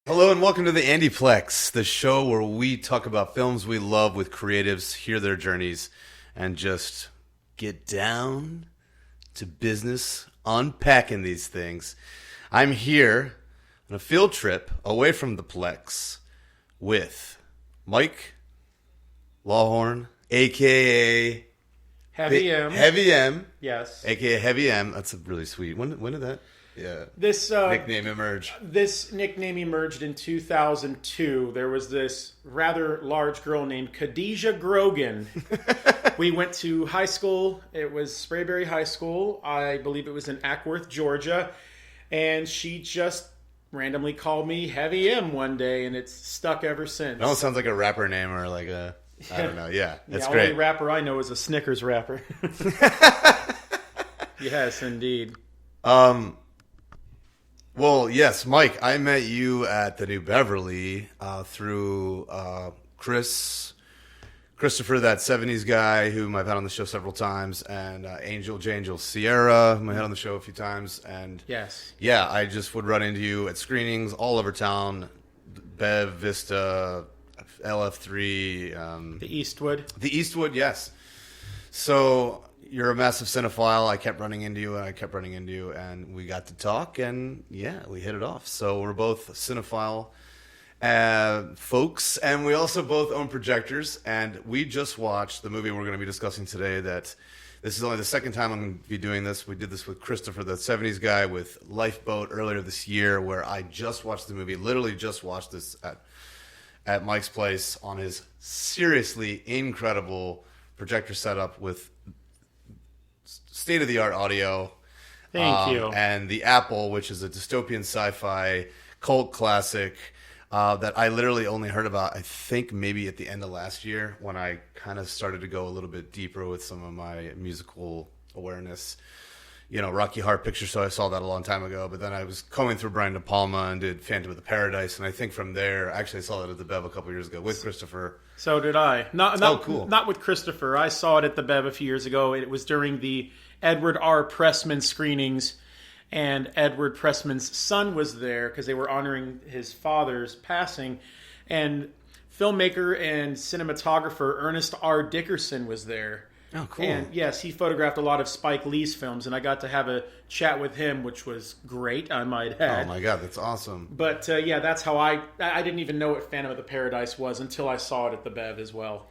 Hello and welcome to the Andy Plex, the show where we talk about films we love with creatives, hear their journeys, and just get down to business unpacking these things. I'm here on a field trip away from the Plex with Mike Lawhorn, a.k.a. Heavy M. Heavy M. Yes. A.k.a. Heavy M. That's a really sweet. When did that? Yeah. This nickname emerge. This nickname emerged in 2002. There was this rather large girl named Khadijah Grogan. We went to high school. It was Sprayberry High School. I believe it was in Ackworth, Georgia. And she just randomly called me Heavy M one day, and it's stuck ever since. It almost sounds like a rapper name or like a... I don't know. Yeah, that's the great. The only rapper I know is a Snickers rapper. Yes, indeed. Well, yes, Mike, I met you at the New Beverly through Christopher, that 70s guy whom I've had on the show several times, and Angel Sierra, whom I had on the show a few times. And yes. Yeah, I just would run into you at screenings all over town, Bev, Vista, LF3. The Eastwood. The Eastwood, yes. So... You're a massive cinephile. I kept running into you, and we got to talk, and yeah, we hit it off. So we're both cinephile folks, and we also both own projectors, and we just watched the movie we're going to be discussing today. That this is only the second time I'm going to be doing this. We did this with Christopher, the 70s guy, with Lifeboat earlier this year, where I just watched the movie, literally just watched this at Mike's place on his seriously incredible projector setup with state-of-the-art audio. Thank you. And the Apple, which is a dystopian sci-fi cult classic that I literally only heard about, I think, maybe at the end of last year when I kind of started to go a little bit deeper with some of my musical awareness. You know, Rocky Horror Picture Show, I saw that a long time ago, but then I was combing through Brian De Palma and did Phantom of the Paradise, and I think from there, actually I saw that at the Bev a couple years ago with Christopher. So did I. Cool. Not with Christopher. I saw it at the Bev a few years ago. It was during the Edward R. Pressman screenings, and Edward Pressman's son was there because they were honoring his father's passing, and filmmaker and cinematographer Ernest R. Dickerson was there. Oh, cool. And yes, he photographed a lot of Spike Lee's films, and I got to have a chat with him, which was great, I might add. Oh my God, that's awesome. But yeah, that's how I didn't even know what Phantom of the Paradise was until I saw it at the Bev as well.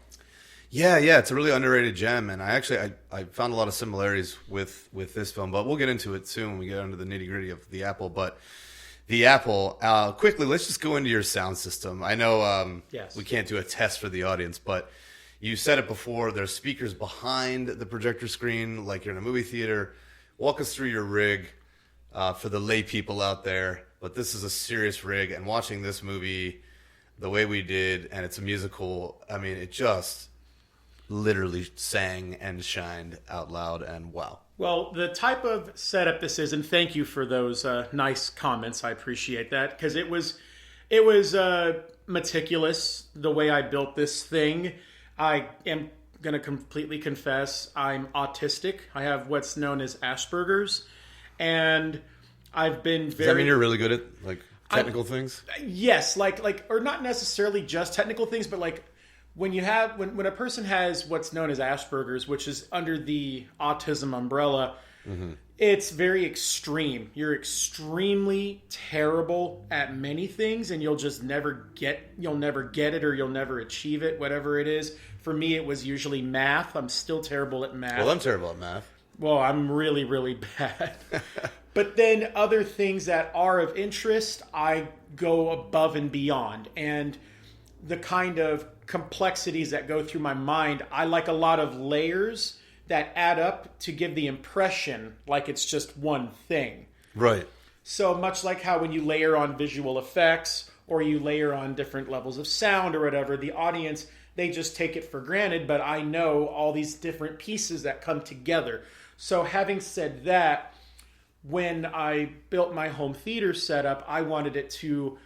Yeah, it's a really underrated gem, and I found a lot of similarities with this film, but we'll get into it soon when we get into the nitty-gritty of the Apple. But the Apple, quickly, let's just go into your sound system. I know yes. We can't do a test for the audience, but you said it before, there's speakers behind the projector screen like you're in a movie theater. Walk us through your rig for the lay people out there, but this is a serious rig, and watching this movie the way we did, and it's a musical, I mean, it just literally sang and shined out loud, and wow. Well, the type of setup this is, and thank you for those nice comments. I appreciate that, because it was meticulous the way I built this thing. I am going to completely confess I'm autistic. I have what's known as Asperger's, and I've been very... Does that mean you're really good at like technical things? Yes, like or not necessarily just technical things, but like when a person has what's known as Asperger's, which is under the autism umbrella, it's very extreme. You're extremely terrible at many things, and you'll never get it, or you'll never achieve it, whatever it is. For me, it was usually math. I'm still terrible at math. Well, I'm terrible at math. Well, I'm really, really bad. But then other things that are of interest, I go above and beyond. And the kind of complexities that go through my mind, I like a lot of layers that add up to give the impression like it's just one thing. Right. So much like how when you layer on visual effects or you layer on different levels of sound or whatever, the audience, they just take it for granted, but I know all these different pieces that come together. So having said that, when I built my home theater setup, I wanted it to,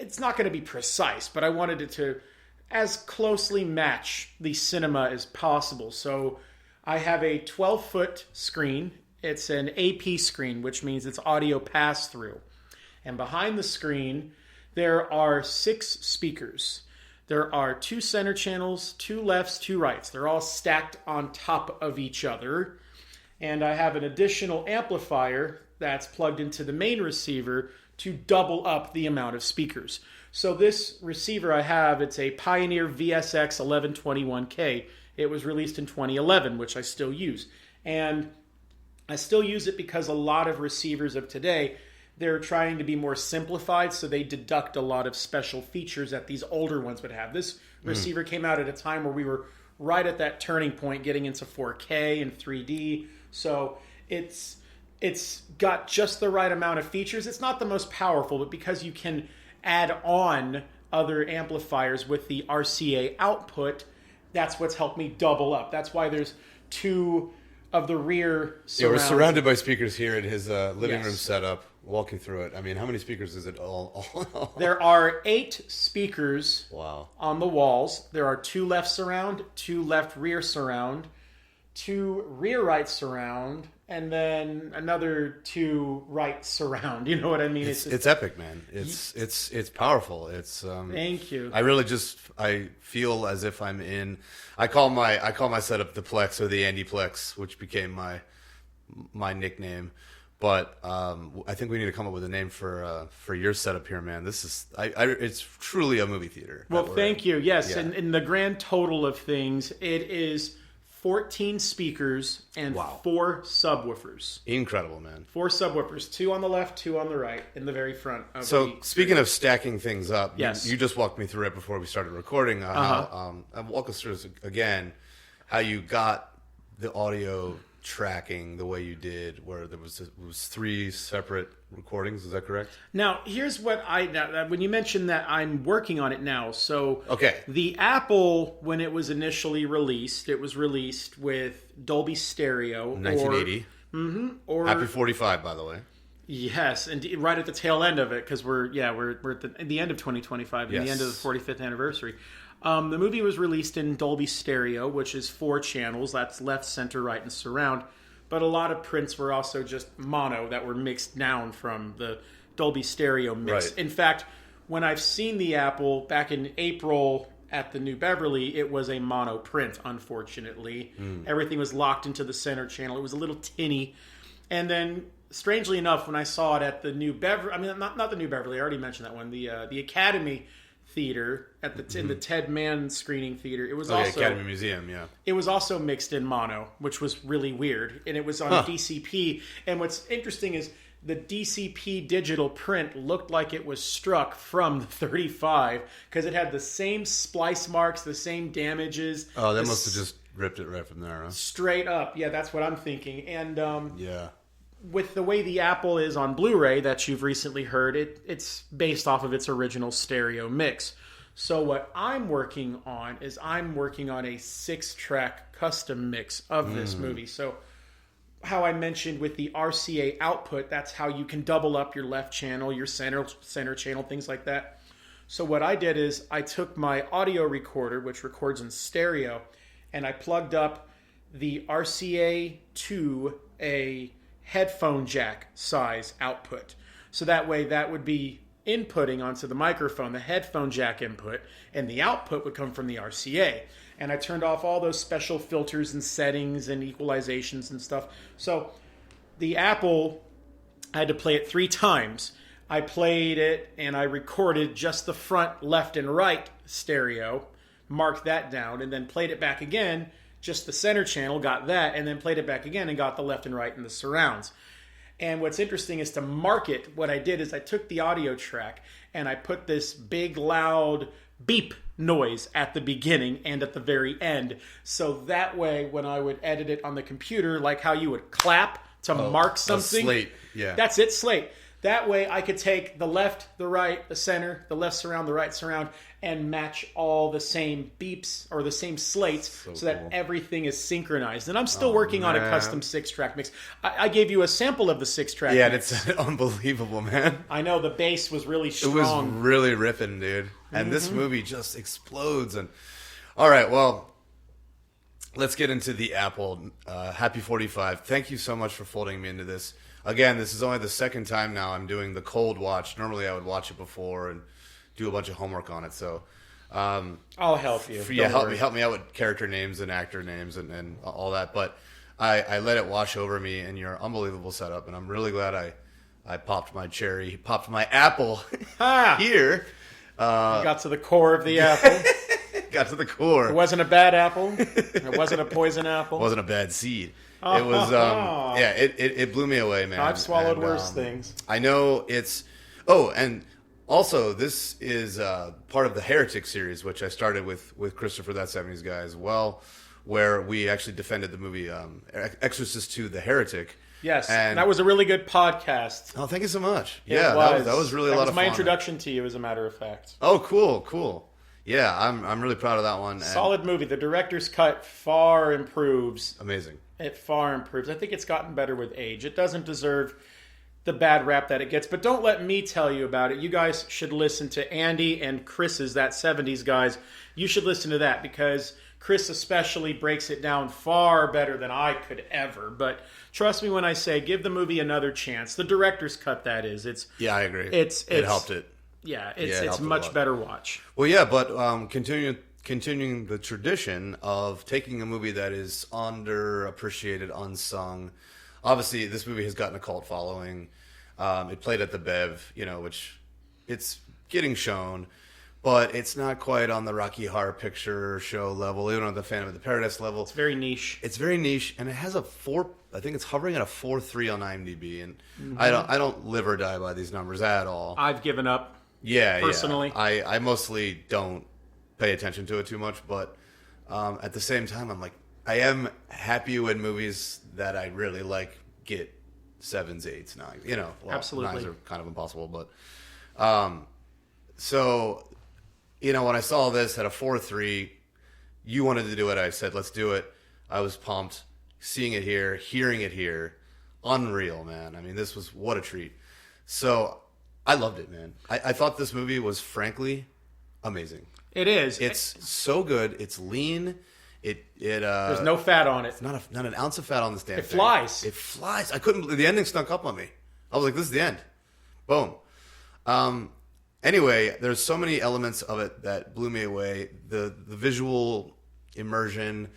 it's not going to be precise, but I wanted it to as closely match the cinema as possible. So I have a 12-foot screen. It's an AP screen, which means it's audio pass-through. And behind the screen, There are 6 speakers. There are 2 center channels, 2 lefts, 2 rights. They're all stacked on top of each other. And I have an additional amplifier that's plugged into the main receiver to double up the amount of speakers. So this receiver I have, it's a Pioneer VSX 1121K. It was released in 2011, which I still use. And I still use it because a lot of receivers of today, they're trying to be more simplified, so they deduct a lot of special features that these older ones would have. This receiver came out at a time where we were right at that turning point, getting into 4K and 3D. So it's got just the right amount of features. It's not the most powerful, but because you can add on other amplifiers with the RCA output, that's what's helped me double up. That's why there's 2 of the rear surrounds. Yeah, we're surrounded by speakers here at his living room setup. Walking through it. I mean, how many speakers is it all? There are 8 speakers Wow. on the walls. There are 2 left surround, 2 left rear surround, 2 rear right surround, and then another 2 right surround. You know what I mean? It's epic, man. It's powerful. It's Thank you. I feel as if I'm in. I call my setup the Plex or the Andy Plex, which became my nickname. But I think we need to come up with a name for your setup here, man. This is it's truly a movie theater. Well, thank you. Yes, Yeah. and in the grand total of things, it is 14 speakers and 4 subwoofers. Incredible, man. 4 subwoofers, 2 on the left, 2 on the right, in the very front. So speaking of stacking things up, yes. you just walked me through it before we started recording. Walk us through again how you got the audio tracking the way you did, where it was 3 separate recordings. Is that correct? Now, here's what when you mentioned that, I'm working on it now. So Okay. The Apple, when it was initially released, it was released with Dolby Stereo. 1980. Or Happy 45, by the way. Yes, and right at the tail end of it, because we're at the end of 2025, and the end of the 45th anniversary. The movie was released in Dolby Stereo, which is 4 channels. That's left, center, right, and surround. But a lot of prints were also just mono that were mixed down from the Dolby Stereo mix. Right. In fact, when I've seen the Apple back in April at the New Beverly, it was a mono print, unfortunately. Everything was locked into the center channel. It was a little tinny. And then, strangely enough, when I saw it at the New Beverly, I mean, not the New Beverly, I already mentioned that one, the Academy Theater at in the Ted Mann screening theater. It was also Academy Museum, yeah. It was also mixed in mono, which was really weird, and it was on DCP. And what's interesting is the DCP digital print looked like it was struck from the 35 because it had the same splice marks, the same damages. Oh, that must have just ripped it right from there, huh? Straight up, yeah, that's what I'm thinking. And yeah. With the way the Apple is on Blu-ray that you've recently heard, it's based off of its original stereo mix. So what I'm working on is a 6-track custom mix of this movie. So how I mentioned with the RCA output, that's how you can double up your left channel, your center channel, things like that. So what I did is I took my audio recorder, which records in stereo, and I plugged up the RCA to a headphone jack size output. So that way that would be inputting onto the microphone, the headphone jack input, and the output would come from the RCA. And I turned off all those special filters and settings and equalizations and stuff. So the Apple, I had to play it 3 times. I played it and I recorded just the front, left, and right stereo, marked that down, and then played it back again, just the center channel, got that, and then played it back again and got the left and right and the surrounds. And what's interesting is to mark it, what I did is I took the audio track and I put this big, loud beep noise at the beginning and at the very end. So that way, when I would edit it on the computer, like how you would clap to mark something. Slate, yeah. That's it, slate. That way I could take the left, the right, the center, the left surround, the right surround, and match all the same beeps or the same slates so that everything is synchronized. And I'm still working on a custom 6-track mix. I gave you a sample of the 6-track Yeah, mix. it's unbelievable, man. I know, the bass was really strong. It was really ripping, dude. And this movie just explodes. And all right, well, let's get into the Apple. Happy 45. Thank you so much for folding me into this. Again, this is only the second time now I'm doing the cold watch. Normally I would watch it before and do a bunch of homework on it. So I'll help you. Help me out with character names and actor names and all that. But I let it wash over me, and your unbelievable setup. And I'm really glad I popped my cherry, popped my apple here. Got to the core of the apple. Got to the core. It wasn't a bad apple. It wasn't a poison apple. It wasn't a bad seed. It was, it blew me away, man. I've swallowed worse things. I know it's, and also this is part of the Heretic series, which I started with Christopher, That 70s Guy as well, where we actually defended the movie Exorcist II, The Heretic. Yes, and that was a really good podcast. Oh, thank you so much. Yeah, that was really a lot of fun. That was my introduction to you, as a matter of fact. Oh, cool. Yeah, I'm really proud of that one. Solid movie. The director's cut far improves. Amazing. It far improves. I think it's gotten better with age. It doesn't deserve the bad rap that it gets, but don't let me tell you about it. You guys should listen to Andy and Chris's That 70s Guys. You should listen to that, because Chris especially breaks it down far better than I could ever. But trust me when I say, give the movie another chance. The director's cut, that is. I agree. It helped it. Yeah, it's a much better watch. Well, yeah, but continuing the tradition of taking a movie that is underappreciated, unsung. Obviously, this movie has gotten a cult following. It played at the Bev, which it's getting shown, but it's not quite on the Rocky Horror Picture Show level, even on the Phantom of the Paradise level. It's very niche. It's very niche, and it has I think it's hovering at a 4.3 on IMDb, and I don't live or die by these numbers at all. I've given up. Yeah, personally. Yeah. I mostly don't pay attention to it too much, but at the same time, I'm like, I am happy when movies that I really like get 7s, 8s, 9s. Absolutely. 9s are kind of impossible, but so when I saw this at a 4.3, you wanted to do it. I said, let's do it. I was pumped, seeing it here, hearing it here, unreal, man. I mean, this was what a treat. So I loved it, man. I thought this movie was frankly amazing. It is. It's so good. It's lean. There's no fat on it. Not an ounce of fat on this damn thing. Flies. It flies. I couldn't believe the ending snuck up on me. I was like, this is the end. Boom. Anyway, there's so many elements of it that blew me away. The visual immersion,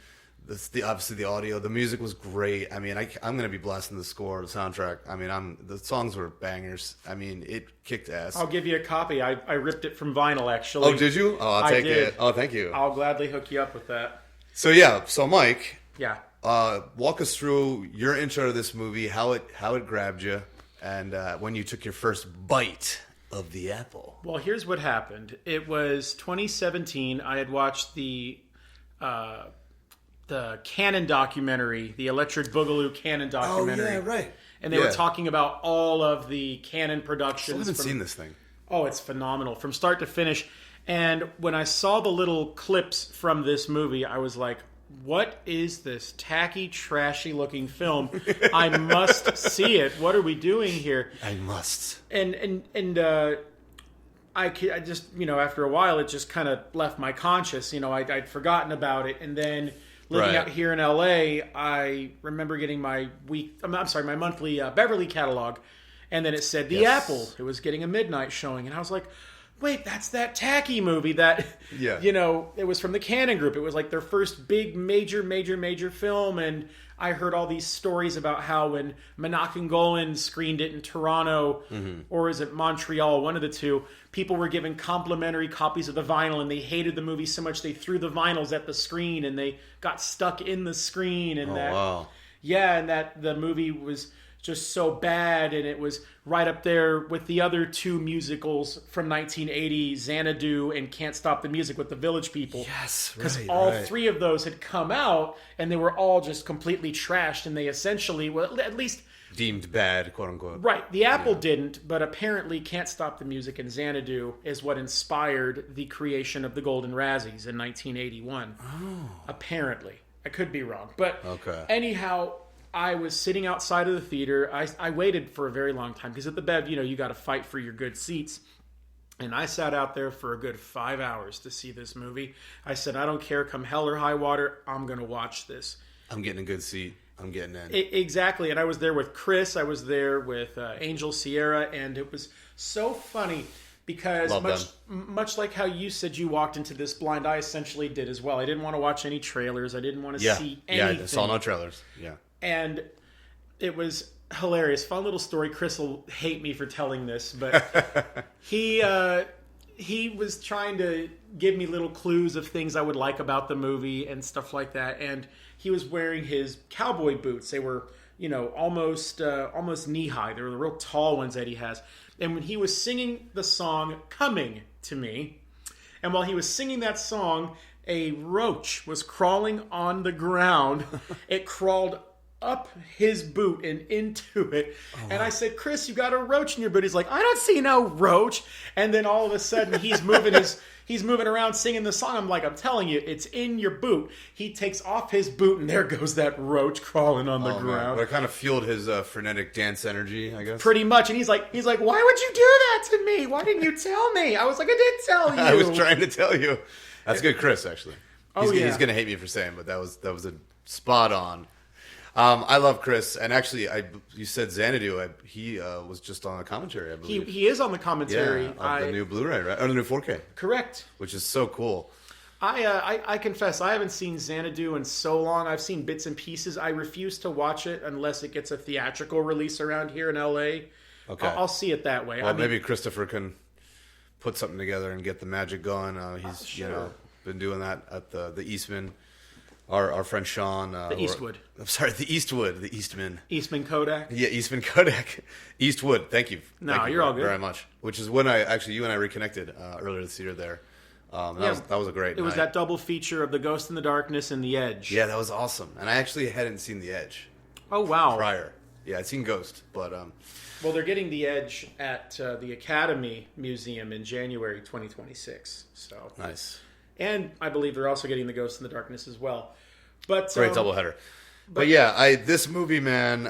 obviously the audio, the music was great. I mean, I'm going to be blasting the score, the soundtrack. I mean, the songs were bangers. I mean, it kicked ass. I'll give you a copy. I ripped it from vinyl, actually. Oh, did you? Oh, I'll take it. Oh, thank you. I'll gladly hook you up with that. So Mike. Yeah. Walk us through your intro to this movie, how it grabbed you, and when you took your first bite of the apple. Well, here's what happened. It was 2017. I had watched the Cannon documentary, the Electric Boogaloo Cannon documentary. Oh, yeah, right. And they were talking about all of the Cannon productions. I haven't seen this thing. Oh, it's phenomenal from start to finish. And when I saw the little clips from this movie, I was like, what is this tacky, trashy looking film? I must see it. What are we doing here? I must. And I just, after a while, it just kind of left my conscious. I'd forgotten about it. And then living out here in LA, I remember getting my monthly Beverly catalog. And then it said The Apple. It was getting a midnight showing. And I was like, wait, that's that tacky movie that, it was from the Cannon Group. It was like their first big, major film. And I heard all these stories about how when Monaco screened it in Toronto, or is it Montreal, one of the two, people were given complimentary copies of the vinyl, and they hated the movie so much they threw the vinyls at the screen, and they got stuck in the screen. And and that the movie was just so bad, and it was right up there with the other two musicals from 1980, Xanadu and Can't Stop the Music with the Village People. Yes, because all three of those had come out, and they were all just completely trashed, and they essentially, well, at least deemed bad, quote unquote. Right, the Apple didn't, but apparently Can't Stop the Music and Xanadu is what inspired the creation of the Golden Razzies in 1981. Oh, apparently, I could be wrong, but anyhow. I was sitting outside of the theater. I waited for a very long time because at the Bev, you got to fight for your good seats. And I sat out there for a good 5 hours to see this movie. I said, I don't care, come hell or high water, I'm going to watch this. I'm getting a good seat. I'm getting in. Exactly. And I was there with Chris. I was there with Angel Sierra. And it was so funny because Love much like how you said you walked into this blind, I essentially did as well. I didn't want to watch any trailers. I didn't want to see anything. Yeah, I saw no trailers. Yeah. And it was hilarious. Fun little story. Chris will hate me for telling this, but he was trying to give me little clues of things I would like about the movie and stuff like that. And he was wearing his cowboy boots. They were, almost knee high. They were the real tall ones that he has. And when he was singing the song "Coming to Me," and while he was singing that song, a roach was crawling on the ground. It crawled up his boot and into it. Oh, and I said, "Chris, you got a roach in your boot." He's like, "I don't see no roach." And then all of a sudden he's moving around singing the song. I'm like, "I'm telling you, it's in your boot." He takes off his boot and there goes that roach crawling on the ground. But it kind of fueled his frenetic dance energy, I guess. Pretty much. And he's like, "Why would you do that to me? Why didn't you tell me?" I was like, "I did tell you." I was trying to tell you. That's good, Chris, actually. He's going to hate me for saying, but that was a spot on. I love Chris, and actually, you said Xanadu. He was just on the commentary, I believe. He is on the commentary. Of the new Blu-ray, right? Or the new 4K. Correct. Which is so cool. I confess, I haven't seen Xanadu in so long. I've seen bits and pieces. I refuse to watch it unless it gets a theatrical release around here in LA. Okay. I'll see it that way. Well, maybe Christopher can put something together and get the magic going. He's been doing that at the Eastman. Our friend Sean. The Eastwood. The Eastwood. The Eastman. Eastman Kodak? Yeah, Eastman Kodak. Eastwood. Thank you. No, you're all good. Very much. Which is when you and I reconnected earlier this year there. That was a great night. It was that double feature of The Ghost in the Darkness and The Edge. Yeah, that was awesome. And I actually hadn't seen The Edge. Oh, wow. Prior. Yeah, I'd seen Ghost, but... Well, they're getting The Edge at the Academy Museum in January 2026. So nice. And I believe they're also getting The Ghost in the Darkness as well. But great doubleheader. But yeah, this movie, man,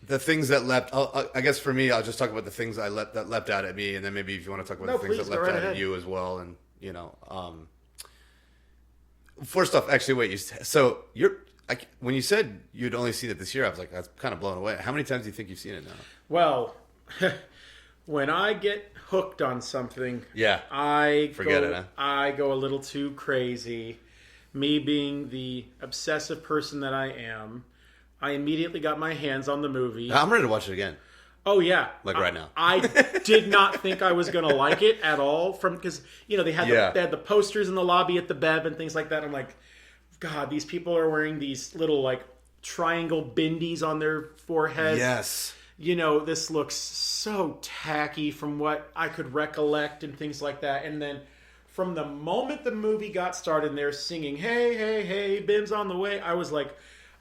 the things that leapt. I guess for me, I'll just talk about the things that leapt out at me, and then maybe if you want to talk about the things that leapt out at you as well, and first off, actually, wait. When you said you'd only seen it this year, I was like, that's kind of blown away. How many times do you think you've seen it now? Well, when I get hooked on something, I go a little too crazy. Me being the obsessive person that I am, I immediately got my hands on the movie. I'm ready to watch it again. Oh yeah, right now. I did not think I was going to like it at all, because they had the posters in the lobby at the Bev and things like that. I'm like, God, these people are wearing these little triangle bindies on their foreheads. Yes. This looks so tacky from what I could recollect and things like that. And then from the moment the movie got started and they're singing, "Hey, hey, hey, Bim's on the way," I was like,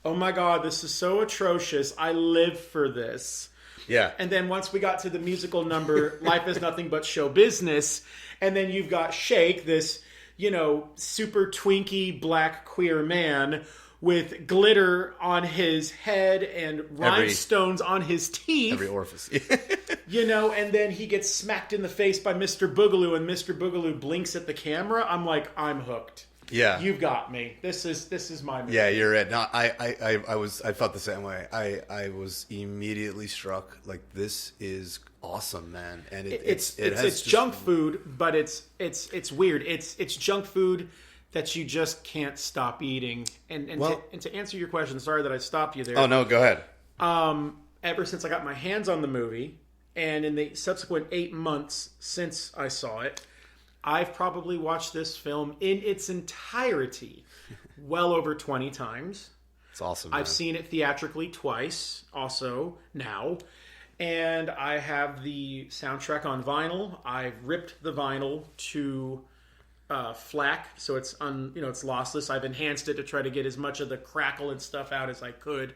oh my God, this is so atrocious. I live for this. Yeah. And then once we got to the musical number, Life is Nothing But Show Business, and then you've got Shake, this, super twinky black queer man with glitter on his head and rhinestones on his teeth. Every orifice. And then he gets smacked in the face by Mr. Boogaloo, and Mr. Boogaloo blinks at the camera. I'm like, I'm hooked. Yeah. You've got me. This is my movie. Yeah, you're it. No, I felt the same way. I was immediately struck. Like, this is awesome, man. And it's junk food, but it's weird. It's junk food that you just can't stop eating. And to answer your question, sorry that I stopped you there. Oh no, go ahead. Ever since I got my hands on the movie, and in the subsequent 8 months since I saw it, I've probably watched this film in its entirety well over 20 times. It's awesome, man. I've seen it theatrically twice also now. And I have the soundtrack on vinyl. I've ripped the vinyl to FLAC, so it's it's lossless. I've enhanced it to try to get as much of the crackle and stuff out as I could.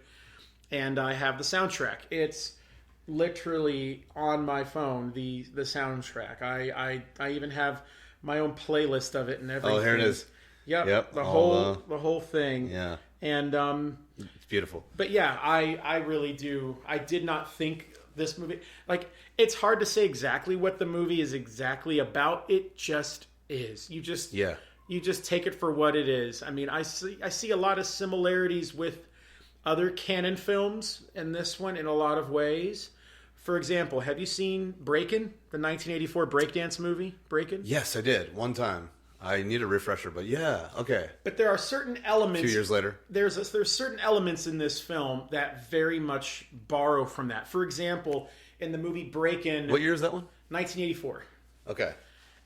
And I have the soundtrack. It's literally on my phone, the soundtrack. I even have my own playlist of it and everything. Oh, here it is. Yep. The whole thing. Yeah. And it's beautiful. But yeah, I really do. I did not think this movie, it's hard to say exactly what the movie is exactly about. It just is. You just take it for what it is. I mean, I see a lot of similarities with other canon films in this one in a lot of ways. For example, have you seen Breakin', the 1984 breakdance movie, Breakin'? Yes, I did. One time. I need a refresher, but yeah, okay. But there are certain elements... 2 years later. There's certain elements in this film that very much borrow from that. For example, in the movie Breakin'... What year is that one? 1984. Okay.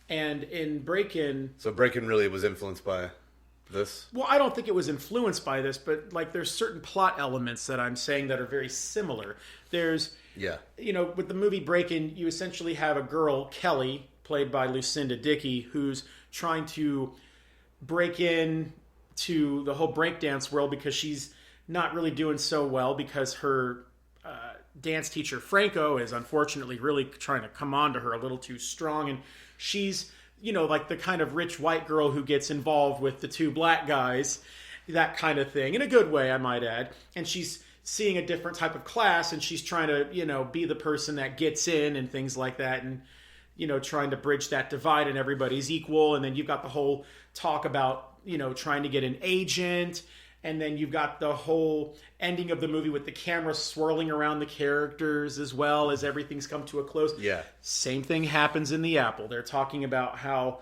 And in Breakin'... So Breakin' really was influenced by this? Well, I don't think it was influenced by this, but like there's certain plot elements that I'm saying that are very similar. There's... Yeah. You know, with the movie Breakin', you essentially have a girl, Kelly, played by Lucinda Dickey, who's trying to break in to the whole breakdance world because she's not really doing so well because her dance teacher, Franco, is unfortunately really trying to come on to her a little too strong. And she's, you know, like the kind of rich white girl who gets involved with the two black guys, that kind of thing, in a good way, I might add. And she's seeing a different type of class, and she's trying to, you know, be the person that gets in and things like that, and, you know, trying to bridge that divide and everybody's equal. And then you've got the whole talk about, you know, trying to get an agent. And then you've got the whole ending of the movie with the camera swirling around the characters as well as everything's come to a close. Yeah. Same thing happens in The Apple. They're talking about how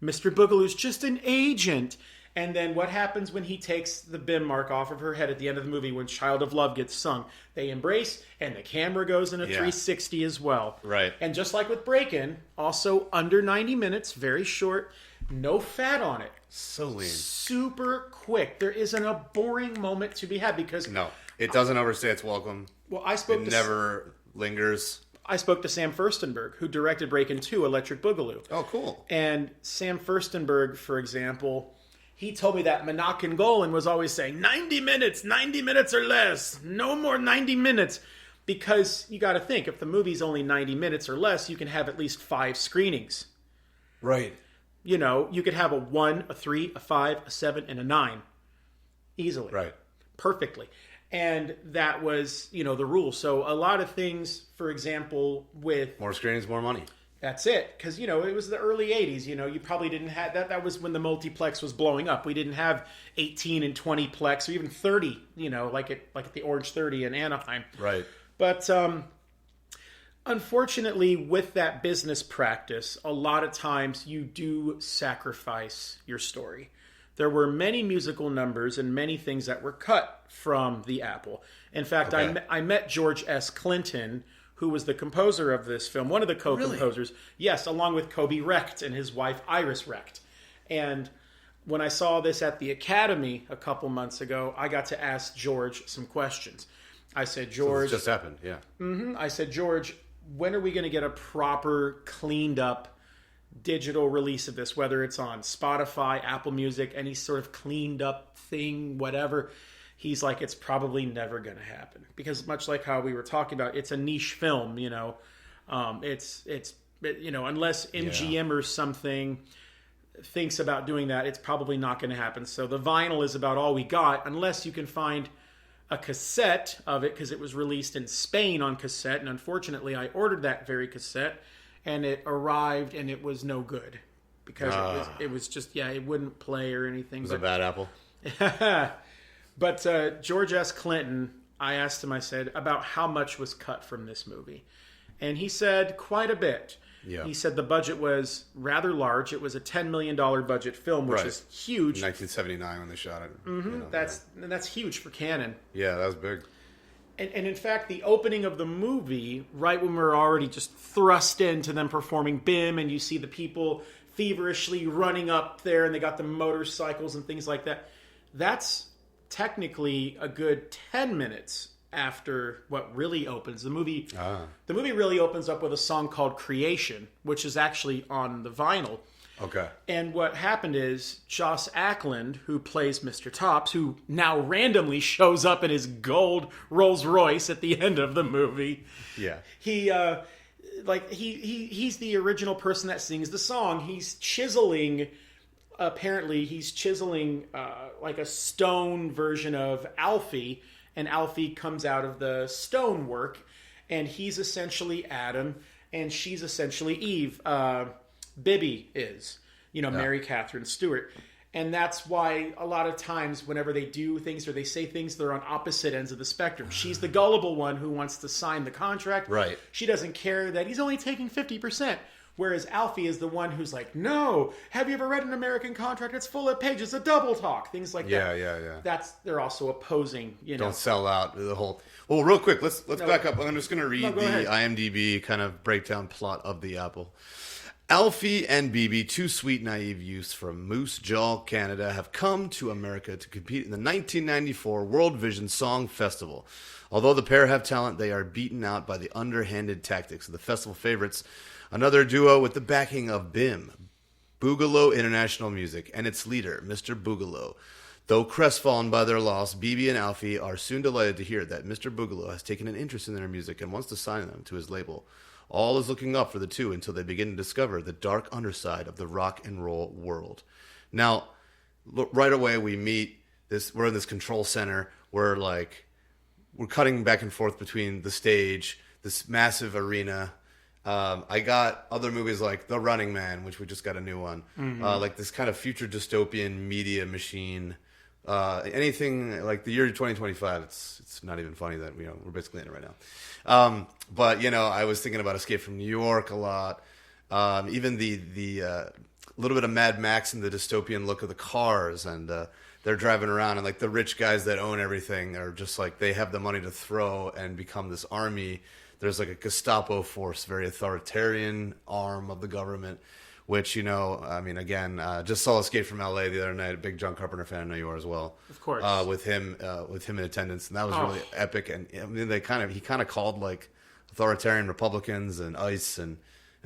Mr. Boogaloo's just an agent. And then what happens when he takes the BIM mark off of her head at the end of the movie when Child of Love gets sung? They embrace, and the camera goes in a 360 as well. Right. And just like with Breakin', also under 90 minutes, very short, no fat on it. So lean. Super quick. There isn't a boring moment to be had because... No, it doesn't overstay its welcome. Well, It never lingers. I spoke to Sam Furstenberg, who directed Breakin' 2, Electric Boogaloo. Oh, cool. And Sam Furstenberg, for example... He told me that Menachem Golan was always saying 90 minutes or less, no more 90 minutes. Because you got to think, if the movie's only 90 minutes or less, you can have at least 5 screenings. Right. You know, you could have a 1, a 3, a 5, a 7, and a 9. Easily. Right. Perfectly. And that was, you know, the rule. So a lot of things, for example, with... More screenings, more money. That's it. Because, you know, it was the early 80s. You know, you probably didn't have... That was when the multiplex was blowing up. We didn't have 18 and 20 plex or even 30, you know, like at the Orange 30 in Anaheim. Right. But unfortunately, with that business practice, a lot of times you do sacrifice your story. There were many musical numbers and many things that were cut from The Apple. In fact, Okay. I met George S. Clinton, who was the composer of this film, one of the co-composers. Really? Yes, along with Kobe Recht and his wife Iris Recht. And when I saw this at the Academy a couple months ago, I got to ask George some questions. I said, George... So this just happened, yeah. I said, George, when are we going to get a proper, cleaned up digital release of this, whether it's on Spotify, Apple Music, any sort of cleaned up thing, whatever? He's like, it's probably never going to happen. Because much like how we were talking about, it's a niche film, you know. It's you know, unless MGM or something thinks about doing that, it's probably not going to happen. So the vinyl is about all we got, unless you can find a cassette of it, because it was released in Spain on cassette. And unfortunately, I ordered that very cassette, and it arrived, and it was no good. Because it was just, it wouldn't play or anything. It was a bad apple. But George S. Clinton, I asked him, I said, about how much was cut from this movie. And he said quite a bit. Yeah. He said the budget was rather large. It was a $10 million budget film, which is huge. 1979 when they shot it. Mm-hmm. You know, That's huge for Canon. Yeah, that was big. And in fact, the opening of the movie, right when we're already just thrust into them performing BIM, and you see the people feverishly running up there, and they got the motorcycles and things like that, that's technically a good 10 minutes after what really opens. The movie really opens up with a song called Creation, which is actually on the vinyl. Okay. And what happened is Joss Ackland, who plays Mr. Topps, who now randomly shows up in his gold Rolls Royce at the end of the movie. Yeah. He's the original person that sings the song. He's chiseling like a stone version of Alfie, and Alfie comes out of the stonework, and he's essentially Adam, and she's essentially Eve. Bibby is, Mary Catherine Stewart. And that's why a lot of times whenever they do things or they say things, they're on opposite ends of the spectrum. She's the gullible one who wants to sign the contract. Right. She doesn't care that he's only taking 50%. Whereas Alfie is the one who's like, no, have you ever read an American contract? It's full of pages, a double talk, things like that. Yeah. They're also opposing, Don't sell out the whole... Well, real quick, let's back up. I'm just going to read the IMDb kind of breakdown plot of The Apple. Alfie and Bibi, two sweet, naive youths from Moose Jaw, Canada, have come to America to compete in the 1994 World Vision Song Festival. Although the pair have talent, they are beaten out by the underhanded tactics of the festival favorites, another duo with the backing of BIM, Boogaloo International Music, and its leader, Mr. Boogaloo. Though crestfallen by their loss, Bibi and Alfie are soon delighted to hear that Mr. Boogaloo has taken an interest in their music and wants to sign them to his label. All is looking up for the two until they begin to discover the dark underside of the rock and roll world. Now, right away we meet this. We're in this control center. We're cutting back and forth between the stage, this massive arena. I got other movies like The Running Man, which we just got a new one. Like this kind of future dystopian media machine. Anything like the year 2025, it's not even funny that we're basically in it right now. But I was thinking about Escape from New York a lot. Even the little bit of Mad Max and the dystopian look of the cars, and they're driving around, and like the rich guys that own everything are just like they have the money to throw and become this army. There's like a Gestapo force, very authoritarian arm of the government. Which, again, just saw Escape from LA the other night. A big John Carpenter fan. I know you are as well. Of course. With him in attendance, and that was really epic. And I mean, he kind of called like authoritarian Republicans and ICE and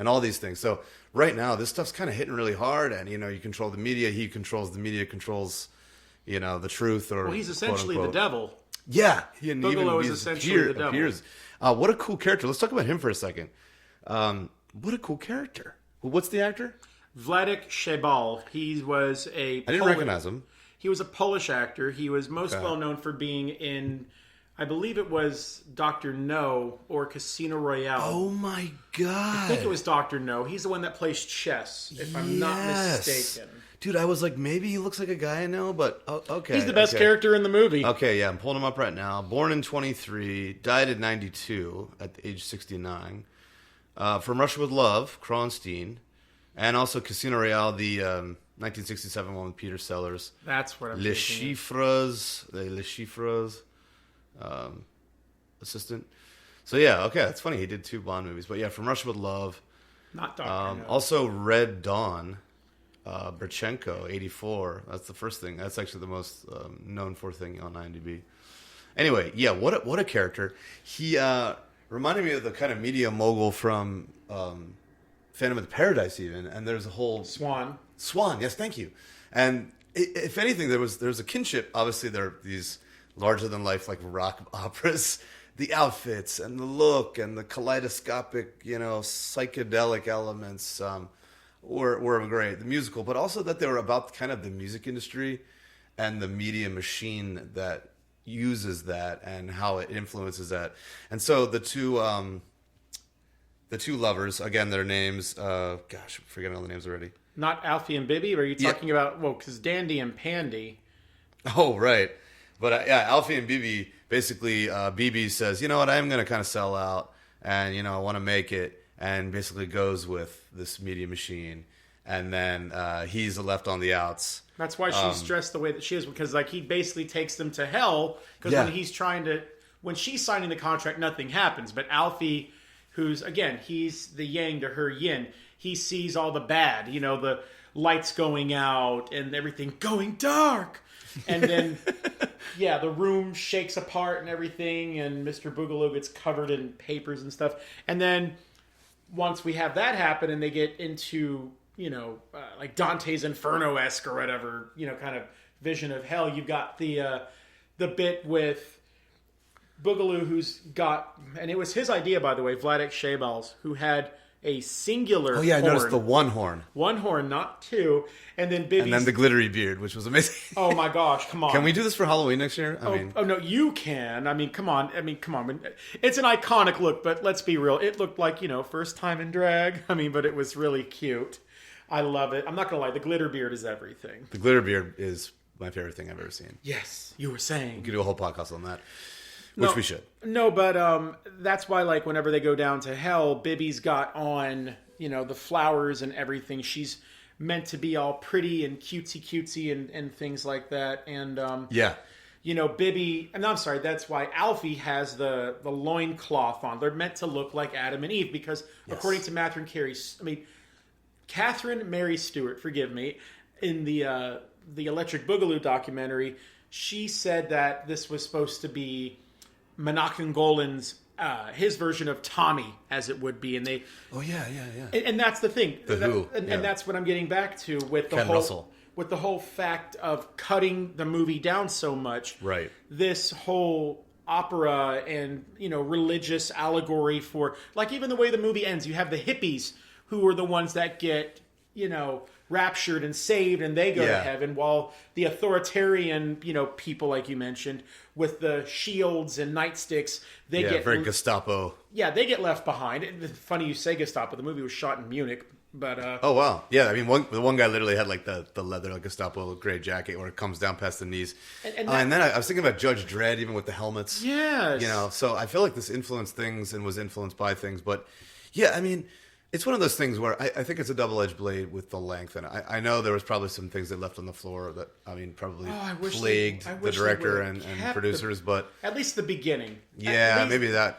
all these things. So right now, this stuff's kind of hitting really hard. And you control the media. He controls the media. Controls the truth. Or he's essentially quote, unquote, the devil. Yeah, Boogaloo is essentially the devil. Appears. What a cool character. Let's talk about him for a second. What a cool character. What's the actor? Wladek Szebal. He was I didn't recognize him. He was a Polish actor. He was most well known for being in, I believe it was Dr. No or Casino Royale. Oh my God. I think it was Dr. No. He's the one that plays chess, if I'm not mistaken. Dude, I was like, maybe he looks like a guy I know, but okay. He's the best character in the movie. Okay, yeah, I'm pulling him up right now. Born in 23, died at 92 at age 69. From Russia with Love, Kronstein, and also Casino Royale, the 1967 one with Peter Sellers. That's what I'm Les thinking. Chiffres, assistant. So yeah, okay, that's funny. He did 2 Bond movies, but yeah, From Russia with Love. Not Dr. No. Also Red Dawn, Burchenko, 84. That's the first thing. That's actually the most known for thing on IMDb. Anyway, yeah, what a character. He reminded me of the kind of media mogul from Phantom of the Paradise, even. And there's a whole Swan. Yes, thank you. And if anything, there's a kinship. Obviously, there are these larger than life like rock operas, the outfits and the look and the kaleidoscopic, psychedelic elements were great. The musical, but also that they were about kind of the music industry and the media machine that uses that and how it influences that. And so the two lovers, again, their names, I'm forgetting all the names already. Not Alfie and Bibi? Or are you talking about, because Dandy and Pandy. Oh, right. But Alfie and Bibi, basically, Bibi says, you know what, I'm going to kind of sell out and, I want to make it, and basically goes with this media machine. And then he's left on the outs. That's why she's dressed the way that she is, because he basically takes them to hell. Because when she's signing the contract, nothing happens. But Alfie, who's again, he's the yang to her yin. He sees all the bad, the lights going out and everything going dark, and then the room shakes apart and everything, and Mr. Boogaloo gets covered in papers and stuff. And then once we have that happen, and they get into like Dante's Inferno-esque or whatever, kind of vision of hell. You've got the bit with Boogaloo, who's got, and it was his idea, by the way, Wladek Szebal, who had a singular horn. I noticed the one horn. One horn, not 2. And then Bibi's... And then the glittery beard, which was amazing. Oh my gosh, come on. Can we do this for Halloween next year? Oh no, you can. Come on. It's an iconic look, but let's be real. It looked like, first time in drag. But it was really cute. I love it. I'm not going to lie. The glitter beard is everything. The glitter beard is my favorite thing I've ever seen. Yes, you were saying. We could do a whole podcast on that, which we should. No, but that's why, like, whenever they go down to hell, Bibby's got on, the flowers and everything. She's meant to be all pretty and cutesy and things like that. And, Bibby, and I'm sorry, that's why Alfie has the loincloth on. They're meant to look like Adam and Eve because, according to Catherine Mary Stewart, forgive me, in the Electric Boogaloo documentary, she said that this was supposed to be Menachem Golan's his version of Tommy, as it would be, and they. Oh yeah. And that's the thing. Who, and that's what I'm getting back to with the Ken whole Russell. With the whole fact of cutting the movie down so much. Right. This whole opera and religious allegory for, like, even the way the movie ends, you have the hippies who are the ones that get raptured and saved, and they go to heaven, while the authoritarian people, like you mentioned, with the shields and nightsticks, they get very Gestapo. Yeah, they get left behind. It's funny you say Gestapo. The movie was shot in Munich, but oh wow, yeah. I mean, the one guy literally had like the leather, like Gestapo gray jacket, where it comes down past the knees. And then I was thinking about Judge Dredd, even with the helmets. Yes, so I feel like this influenced things and was influenced by things, but yeah, I mean. It's one of those things where I think it's a double-edged blade with the length, and I know there was probably some things they left on the floor that probably plagued the director and producers, but at least the beginning. Yeah, maybe that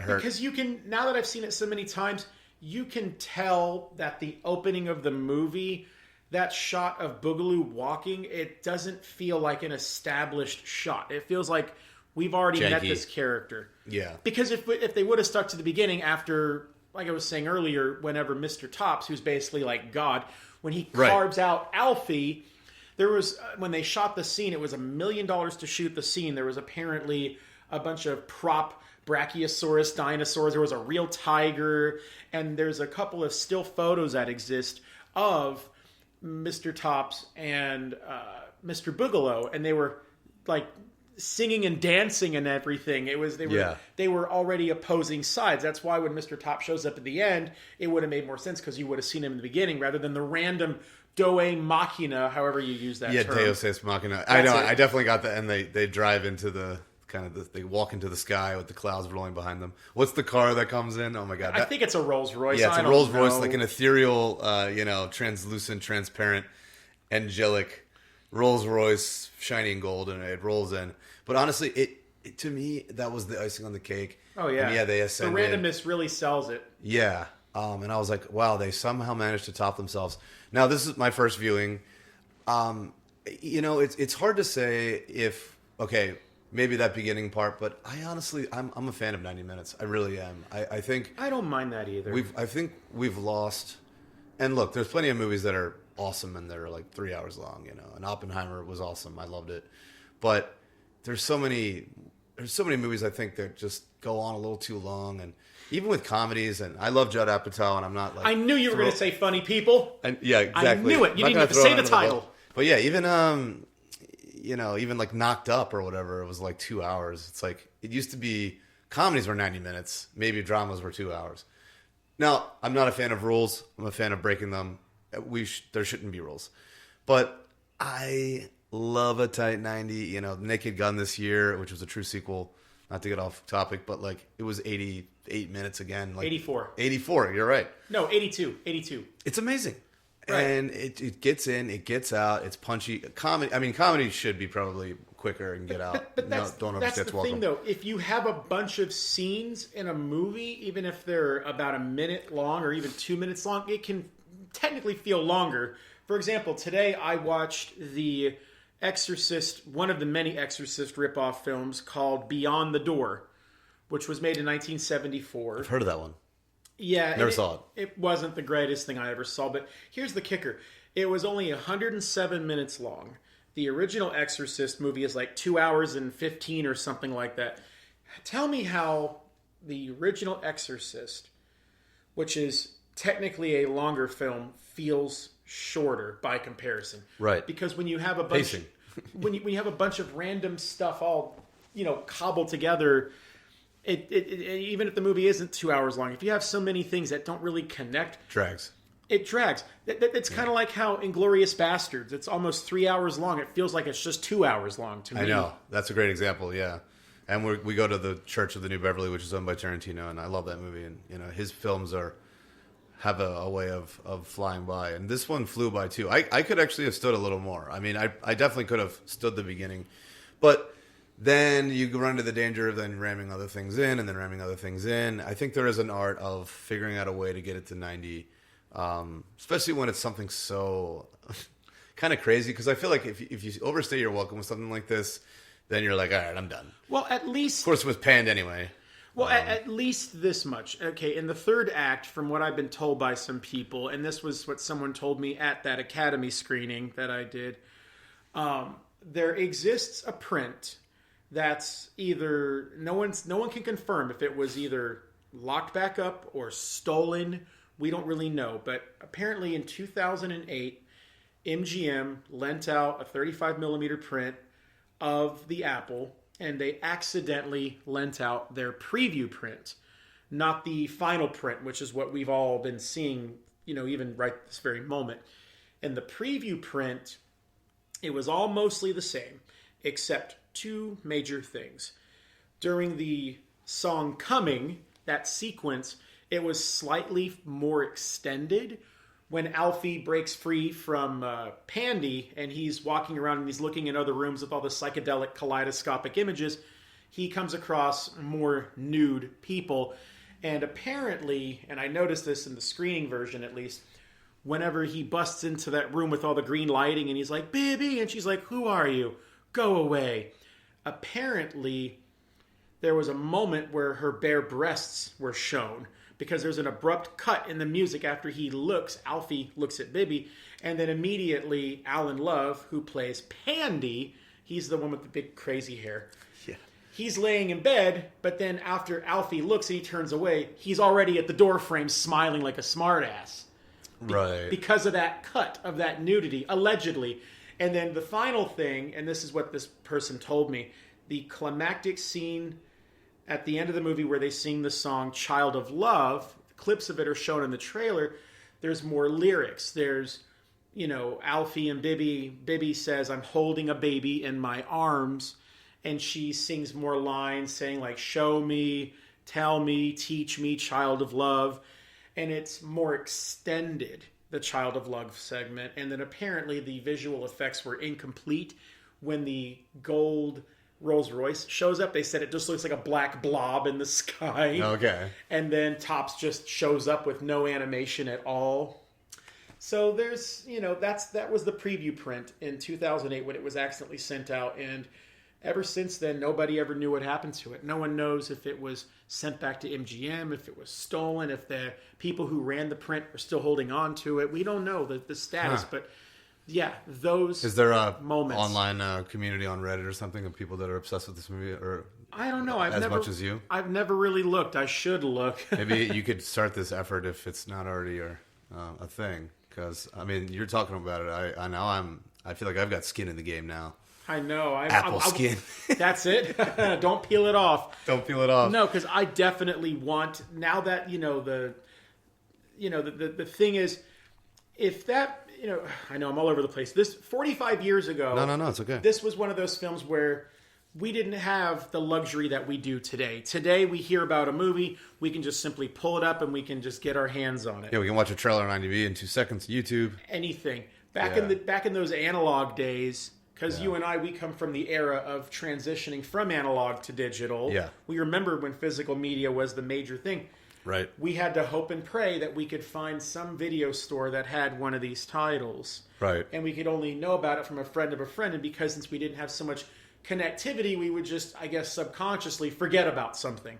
hurt. Because you can, now that I've seen it so many times, you can tell that the opening of the movie, that shot of Boogaloo walking, it doesn't feel like an established shot. It feels like we've already met this character. Yeah. Because if they would have stuck to the beginning after, like I was saying earlier, whenever Mr. Topps, who's basically like God, when he carves out Alfie, there was, when they shot the scene, it was $1 million to shoot the scene. There was apparently a bunch of prop Brachiosaurus dinosaurs. There was a real tiger, and there's a couple of still photos that exist of Mr. Topps and Mr. Boogaloo, and they were like singing and dancing and everything. They were already opposing sides. That's why when Mr. Top shows up at the end, it would have made more sense because you would have seen him in the beginning rather than the random Doe Machina, however you use that term. Deus Ex Machina. I know. I definitely got that. And they drive into the they walk into the sky with the clouds rolling behind them. What's the car that comes in? Oh my God. I think it's a Rolls Royce. Yeah, it's a Rolls Royce, like an ethereal, translucent, transparent, angelic Rolls Royce, shiny in gold, and it rolls in. But honestly, it to me, that was the icing on the cake. Oh, yeah. And yeah, they ascended. The randomness really sells it. Yeah. And I was like, wow, they somehow managed to top themselves. Now, this is my first viewing. It's hard to say if, maybe that beginning part, but I'm a fan of 90 minutes. I really am. I think... I don't mind that either. I think we've lost... And look, there's plenty of movies that are awesome and they're like 3 hours long, And Oppenheimer was awesome. I loved it. But there's so many movies I think that just go on a little too long, and even with comedies, and I love Judd Apatow, and I'm not like... I knew you were going to say Funny People. And, yeah, exactly. I knew it. You didn't have to say the title. But yeah, even even like Knocked Up or whatever, it was like 2 hours. It's like, it used to be, comedies were 90 minutes, maybe dramas were 2 hours. Now, I'm not a fan of rules. I'm a fan of breaking them. There shouldn't be rules. But I love a tight 90. Naked Gun this year, which was a true sequel, not to get off topic, but like it was 88 minutes again. Like 84. 84, you're right. No, 82. It's amazing. Right. And it gets in, it gets out, it's punchy. Comedy should be probably quicker and get out. But that's the thing, though. If you have a bunch of scenes in a movie, even if they're about a minute long or even 2 minutes long, it can technically feel longer. For example, today I watched The Exorcist, one of the many Exorcist ripoff films called Beyond the Door, which was made in 1974. I've heard of that one. Yeah. Never saw it. It wasn't the greatest thing I ever saw, but here's the kicker. It was only 107 minutes long. The original Exorcist movie is like 2 hours and 15 or something like that. Tell me how the original Exorcist, which is technically a longer film, feels shorter by comparison. Right. Because when you have a bunch Pacing. when you have a bunch of random stuff all, cobbled together, it even if the movie isn't 2 hours long, if you have so many things that don't really connect, drags. It drags. It's kind of like how Inglourious Bastards. It's almost 3 hours long. It feels like it's just 2 hours long to me. I know. That's a great example, yeah. And we go to the Church of the New Beverly, which is owned by Tarantino, and I love that movie. And his films have a way of flying by, and this one flew by too. I could actually have stood a little more. I mean, I definitely could have stood the beginning, but then you run into the danger of then ramming other things in, and then ramming other things in. I think there is an art of figuring out a way to get it to 90. Especially when it's something so kind of crazy, because I feel like if you overstay your welcome with something like this, then you're like, all right, I'm done. Well, at least... Of course, it was panned anyway. Well, at least this much. Okay, in the third act, from what I've been told by some people, and this was what someone told me at that Academy screening that I did, there exists a print that's either... No one can confirm if it was either locked back up or stolen. We don't really know, but apparently in 2008, MGM lent out a 35 millimeter print of the Apple, and they accidentally lent out their preview print, not the final print, which is what we've all been seeing, even right this very moment. And the preview print, it was all mostly the same, except two major things. During the song Coming, that sequence, it was slightly more extended. When Alfie breaks free from Pandy and he's walking around and he's looking in other rooms with all the psychedelic kaleidoscopic images, he comes across more nude people. And apparently, and I noticed this in the screening version at least, whenever he busts into that room with all the green lighting and he's like, "Baby," and she's like, "Who are you? Go away." Apparently, there was a moment where her bare breasts were shown, because there's an abrupt cut in the music after Alfie looks at Bibby, and then immediately Alan Love, who plays Pandy, he's the one with the big crazy hair. Yeah. He's laying in bed, but then after Alfie looks and he turns away, he's already at the door frame smiling like a smartass. Right. Because of that cut of that nudity, allegedly. And then the final thing, and this is what this person told me, the climactic scene at the end of the movie where they sing the song Child of Love, clips of it are shown in the trailer. There's more lyrics. There's, Alfie and Bibby. Bibby says, "I'm holding a baby in my arms." And she sings more lines saying like, "Show me, tell me, teach me, child of love." And it's more extended, the Child of Love segment. And then apparently the visual effects were incomplete when the gold Rolls Royce shows up. They said it just looks like a black blob in the sky. Okay. And then Topps just shows up with no animation at all. So there's, that was the preview print in 2008 when it was accidentally sent out. And ever since then, nobody ever knew what happened to it. No one knows if it was sent back to MGM, if it was stolen, if the people who ran the print are still holding on to it. We don't know the status, but yeah, those Is there a moments. Online community on Reddit or something of people that are obsessed with this movie, or I don't know. much as you? I've never really looked. I should look. Maybe you could start this effort if it's not already a thing. Because I mean, you're talking about it. I feel like I've got skin in the game now. I know. Apple skin. That's it. Don't peel it off. Don't peel it off. No, because I definitely want, now that the thing is, if that, I know I'm all over the place. This 45 years ago. No, it's okay. This was one of those films where we didn't have the luxury that we do today. Today, we hear about a movie, we can just simply pull it up and we can just get our hands on it. Yeah, we can watch a trailer on IMDb in 2 seconds. YouTube. Anything. Back in those analog days, because you and I, we come from the era of transitioning from analog to digital. Yeah. We remember when physical media was the major thing. Right. We had to hope and pray that we could find some video store that had one of these titles. Right. And we could only know about it from a friend of a friend. And because since we didn't have so much connectivity, we would just, I guess, subconsciously forget about something.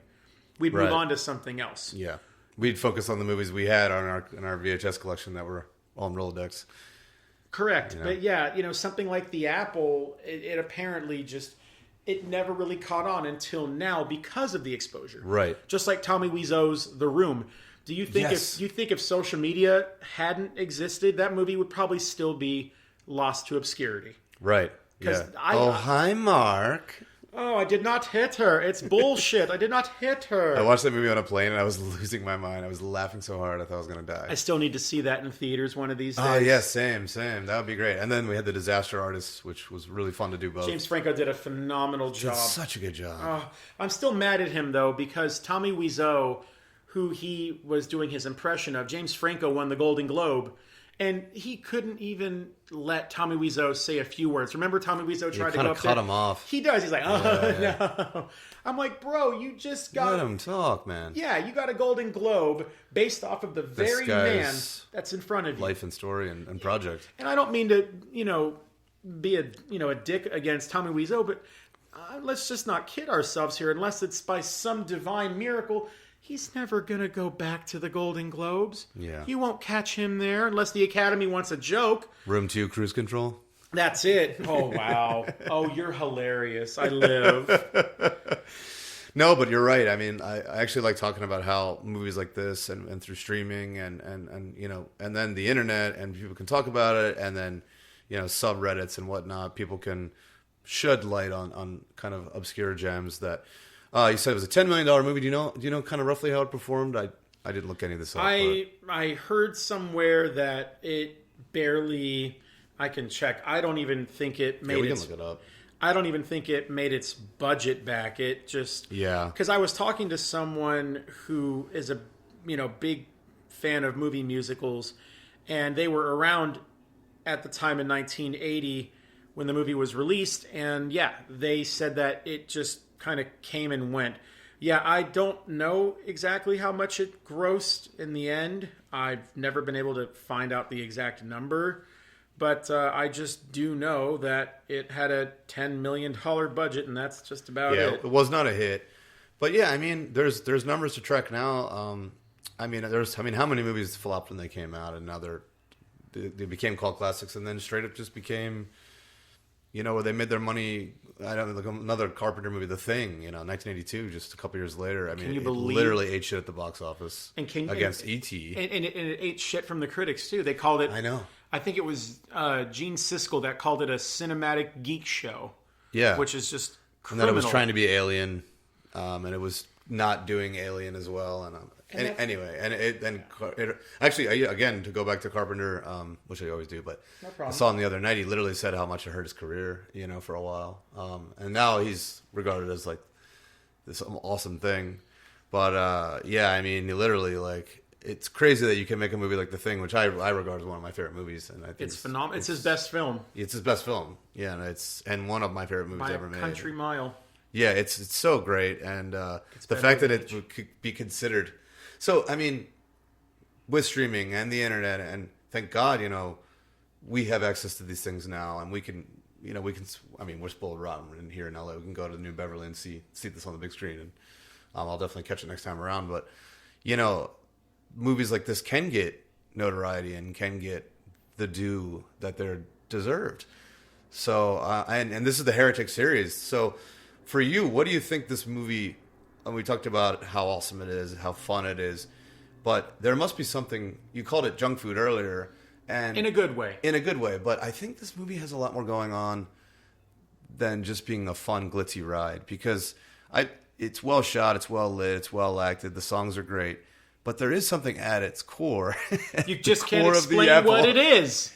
We'd move on to something else. Yeah. We'd focus on the movies we had on our VHS collection that were on Rolodex. Correct. But yeah, something like the Apple, it apparently just, it never really caught on until now because of the exposure. Right. Just like Tommy Wiseau's The Room. Do you think if social media hadn't existed, that movie would probably still be lost to obscurity? Right. Yeah. Hi, Mark. Oh, I did not hit her. It's bullshit. I did not hit her. I watched that movie on a plane and I was losing my mind. I was laughing so hard I thought I was going to die. I still need to see that in theaters one of these days. Oh, yeah, same. That would be great. And then we had The Disaster Artist, which was really fun to do both. James Franco did a phenomenal job. Such a good job. I'm still mad at him, though, because Tommy Wiseau, who he was doing his impression of, James Franco won the Golden Globe, and he couldn't even let Tommy Wiseau say a few words. Remember Tommy Wiseau tried to go up there? cut him off. He does. He's like, no. I'm like, bro, you just got... Let him talk, man. Yeah, you got a Golden Globe based off of the very man that's in front of you. Life and story and project. And I don't mean to, be a dick against Tommy Wiseau, but let's just not kid ourselves here. Unless it's by some divine miracle, he's never going to go back to the Golden Globes. Yeah. You won't catch him there unless the Academy wants a joke. Room 2, cruise control. That's it. Oh, wow. Oh, you're hilarious. I live. No, but you're right. I mean, I actually like talking about how movies like this and through streaming and then the internet and people can talk about it, and then, subreddits and whatnot, people can shed light on kind of obscure gems that you said it was a $10 million movie. Do you know kind of roughly how it performed? I didn't look any of this up. I heard somewhere that it barely... I can check. I don't even think it made we can look it up. I don't even think it made its budget back. It just... Yeah. Because I was talking to someone who is a big fan of movie musicals, and they were around at the time in 1980 when the movie was released, and yeah, they said that it just kind of came and went. Yeah, I don't know exactly how much it grossed in the end. I've never been able to find out the exact number. But I just do know that it had a $10 million budget, and that's just about it. Yeah, it was not a hit. But yeah, I mean, there's numbers to track now. How many movies flopped when they came out, and now they became cult classics, and then straight up just became, where they made their money. I don't know, like another Carpenter movie, The Thing, 1982, just a couple years later. I mean, it literally ate shit at the box office against E.T. And it ate shit from the critics, too. They called it... I know. I think it was Gene Siskel that called it a cinematic geek show. Yeah. Which is just criminal. And then it was trying to be Alien, and it was not doing Alien as well. Actually, again, to go back to Carpenter, which I always do, but no problem. I saw him the other night, he literally said how much it hurt his career, for a while. And now he's regarded as like this awesome thing. But yeah, I mean, literally, like, it's crazy that you can make a movie like The Thing, which I regard as one of my favorite movies, and I think it's phenomenal. It's his best film. It's his best film, yeah, and one of my favorite movies ever made. Country Mile. Yeah, it's so great, and the fact that it could be considered. So, I mean, with streaming and the internet, and thank God, we have access to these things now, and we can. I mean, we're spoiled rotten in here in LA. We can go to New Beverly and see this on the big screen, and I'll definitely catch it next time around. But movies like this can get notoriety and can get the due that they're deserved. So, and this is the Heretic series. So, for you, what do you think this movie? And we talked about how awesome it is, how fun it is, but there must be something. You called it junk food earlier, and in a good way. In a good way, but I think this movie has a lot more going on than just being a fun, glitzy ride. Because it's well shot, it's well lit, it's well acted, the songs are great. But there is something at its core. You just can't explain what it is.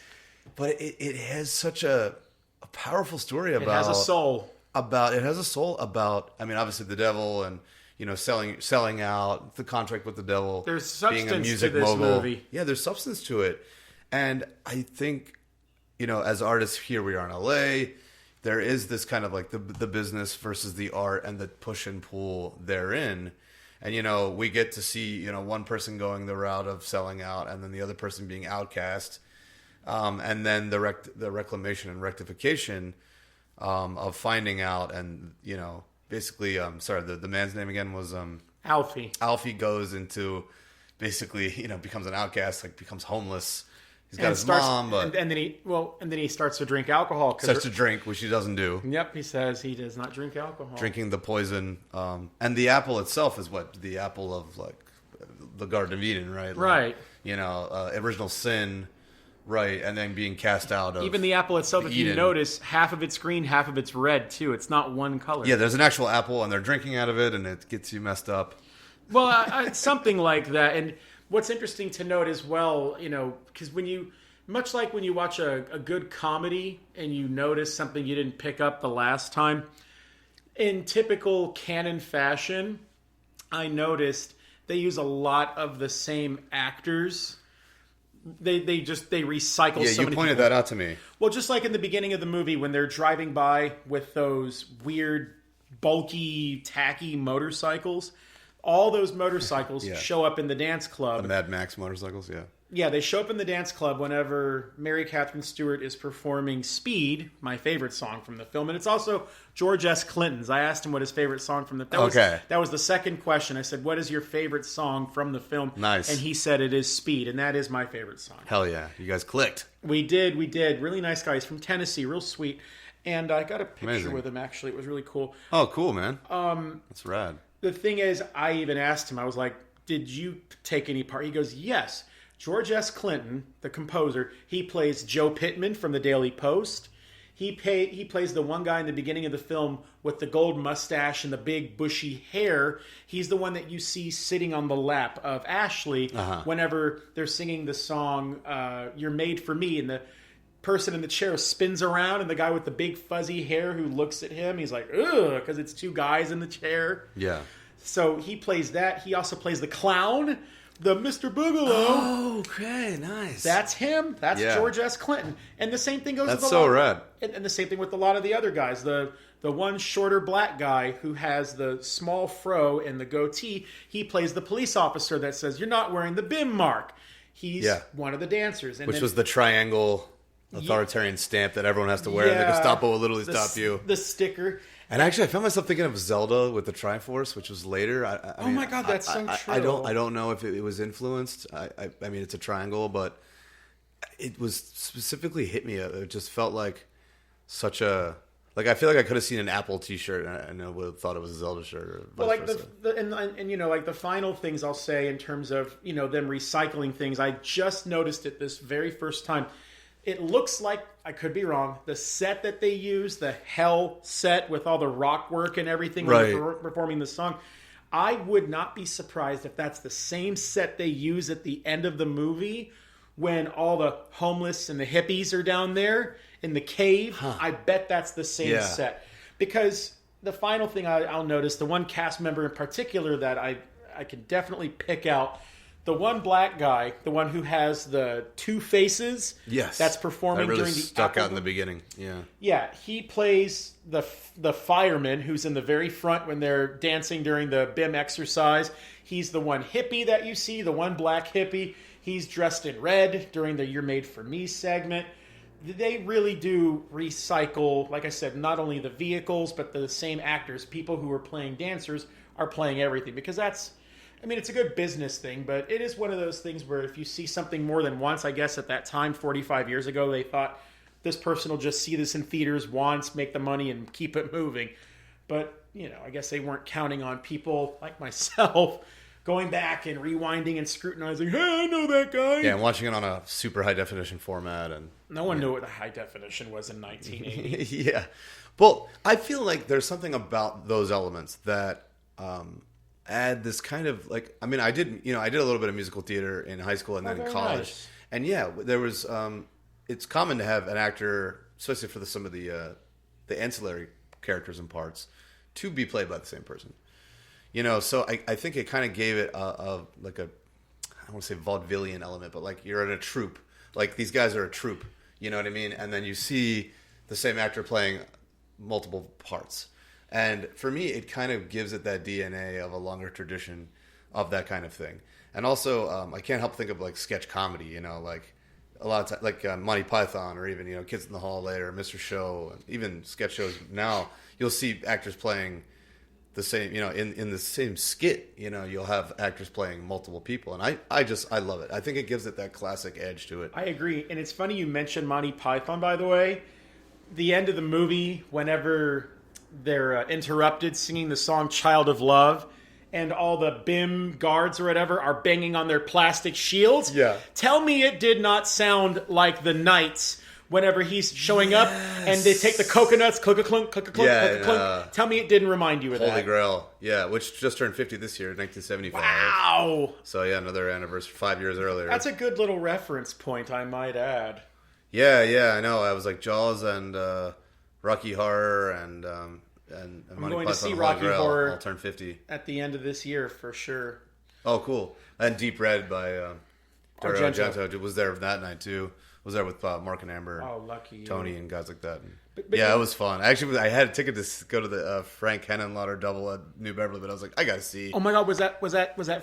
But it has such a powerful story about... It has a soul. It has a soul about, I mean, obviously the devil and, selling out, the contract with the devil. There's substance being a music to this mogul. movie. Yeah, there's substance to it. And I think, as artists, here we are in LA, there is this kind of like the business versus the art and the push and pull therein. And, we get to see, one person going the route of selling out and then the other person being outcast. And then the reclamation and rectification of finding out and, basically, the man's name again was... Alfie. Alfie goes into, basically, becomes an outcast, like becomes homeless. He's got his mom, but... And then he starts to drink alcohol. Starts to drink, which he doesn't do. Yep, he says he does not drink alcohol. Drinking the poison. And the apple itself is what? The apple of, like, the Garden of Eden, right? Right. Like, original sin, Right, and then being cast out of Even the apple itself, if you Eden. notice, half of it's green, half of it's red, too. It's not one color. Yeah, there's an actual apple, and they're drinking out of it, and it gets you messed up. Well, something like that. And what's interesting to note as well, because much like when you watch a good comedy and you notice something you didn't pick up the last time, in typical canon fashion, I noticed they use a lot of the same actors. They recycle. Yeah, so you many pointed people. that out to me. Well, just like in the beginning of the movie when they're driving by with those weird, bulky, tacky motorcycles, all those motorcycles show up in the dance club. The Mad Max motorcycles, yeah. Yeah, they show up in the dance club whenever Mary Catherine Stewart is performing Speed, my favorite song from the film. And it's also George S. Clinton's. I asked him what his favorite song from the film Okay. That was the second question. I said, what is your favorite song from the film? Nice. And he said it is Speed, and that is my favorite song. Hell yeah. You guys clicked. We did. Really nice guy. He's from Tennessee, real sweet. And I got a picture Amazing. with him, actually. It was really cool. Oh, cool, man. That's rad. The thing is, I even asked him, I was like, did you take any part? He goes, yes. George S. Clinton, the composer, he plays Joe Pittman from the Daily Post. He plays the one guy in the beginning of the film with the gold mustache and the big bushy hair. He's the one that you see sitting on the lap of Ashley whenever they're singing the song You're Made for Me. And the person in the chair spins around, and the guy with the big fuzzy hair who looks at him, he's like, ugh, because it's two guys in the chair. Yeah. So he plays that. He also plays the clown, the Mr. Boogaloo. Oh, okay, nice. That's him. That's George S. Clinton. And the same thing goes That's with so rad. And the same thing with a lot of the other guys. The one shorter black guy who has the small fro and the goatee, he plays the police officer that says, you're not wearing the BIM mark. He's one of the dancers. And Which was the triangle authoritarian stamp that everyone has to wear, and the Gestapo will literally stop you. The sticker. And actually, I found myself thinking of Zelda with the Triforce, which was later. I mean, my God, that's so true. I don't know if it was influenced. I mean, it's a triangle, but it was specifically hit me. It just felt like such a I feel like I could have seen an Apple T-shirt and I would have thought it was a Zelda shirt. Or well, like the final things I'll say in terms of them recycling things. I just noticed it this very first time. It looks like, I could be wrong, the set that they use, the Hell set with all the rock work and everything when they're performing the song, I would not be surprised if that's the same set they use at the end of the movie when all the homeless and the hippies are down there in the cave. I bet that's the same set. Because the final thing I'll notice, the one cast member in particular that I can definitely pick out, the one black guy, the one who has the two faces, that's performing that really during the stuck out in the beginning. Yeah, he plays the fireman who's in the very front when they're dancing during the BIM exercise. He's the one hippie that you see, the one black hippie. He's dressed in red during the You're Made for Me segment. They really do recycle, like I said, not only the vehicles, but the same actors. People who are playing dancers are playing everything, because it's a good business thing, but it is one of those things where if you see something more than once, I guess at that time, 45 years ago, they thought this person will just see this in theaters once, make the money, and keep it moving. But, I guess they weren't counting on people like myself going back and rewinding and scrutinizing, hey, I know that guy. Yeah, and watching it on a super high definition format. And no one knew what the high definition was in 1980. Yeah. Well, I feel like there's something about those elements that add this kind of I did a little bit of musical theater in high school and then in college. Nice. And there was it's common to have an actor, especially for some of the ancillary characters and parts, to be played by the same person. So I think it kind of gave it I don't want to say vaudevillian element, but you're in a troupe. These guys are a troupe, you know what I mean? And then you see the same actor playing multiple parts. And for me, it kind of gives it that DNA of a longer tradition of that kind of thing. And also, I can't help think of sketch comedy, a lot of times, Monty Python, or even, Kids in the Hall later, Mr. Show, and even sketch shows now, you'll see actors playing the same, in the same skit, you'll have actors playing multiple people. And I love it. I think it gives it that classic edge to it. I agree. And it's funny you mentioned Monty Python, by the way. The end of the movie, whenever they're interrupted singing the song Child of Love, and all the BIM guards or whatever are banging on their plastic shields. Yeah. Tell me it did not sound like the Knights whenever he's showing up and they take the coconuts, click-a-clunk, click-a-clunk, click-a-clunk. Tell me it didn't remind you of that. Holy Grail. Yeah, which just turned 50 this year, 1975. Wow. So yeah, another anniversary, 5 years earlier. That's a good little reference point, I might add. Yeah, I know. I was like Jaws and Rocky Horror and I'm Monty going to Python see Holy Rocky Grail Horror all turned 50. at the end of this year for sure. Oh, cool. And Deep Red by Dario Argento. Argento was there that night too. Was there with Mark and Amber, Oh, lucky you. Tony, and guys like that. But yeah, it was fun. Actually, I had a ticket to go to the Frank Henenlotter double at New Beverly, but I was like, I gotta see. Oh my God, was that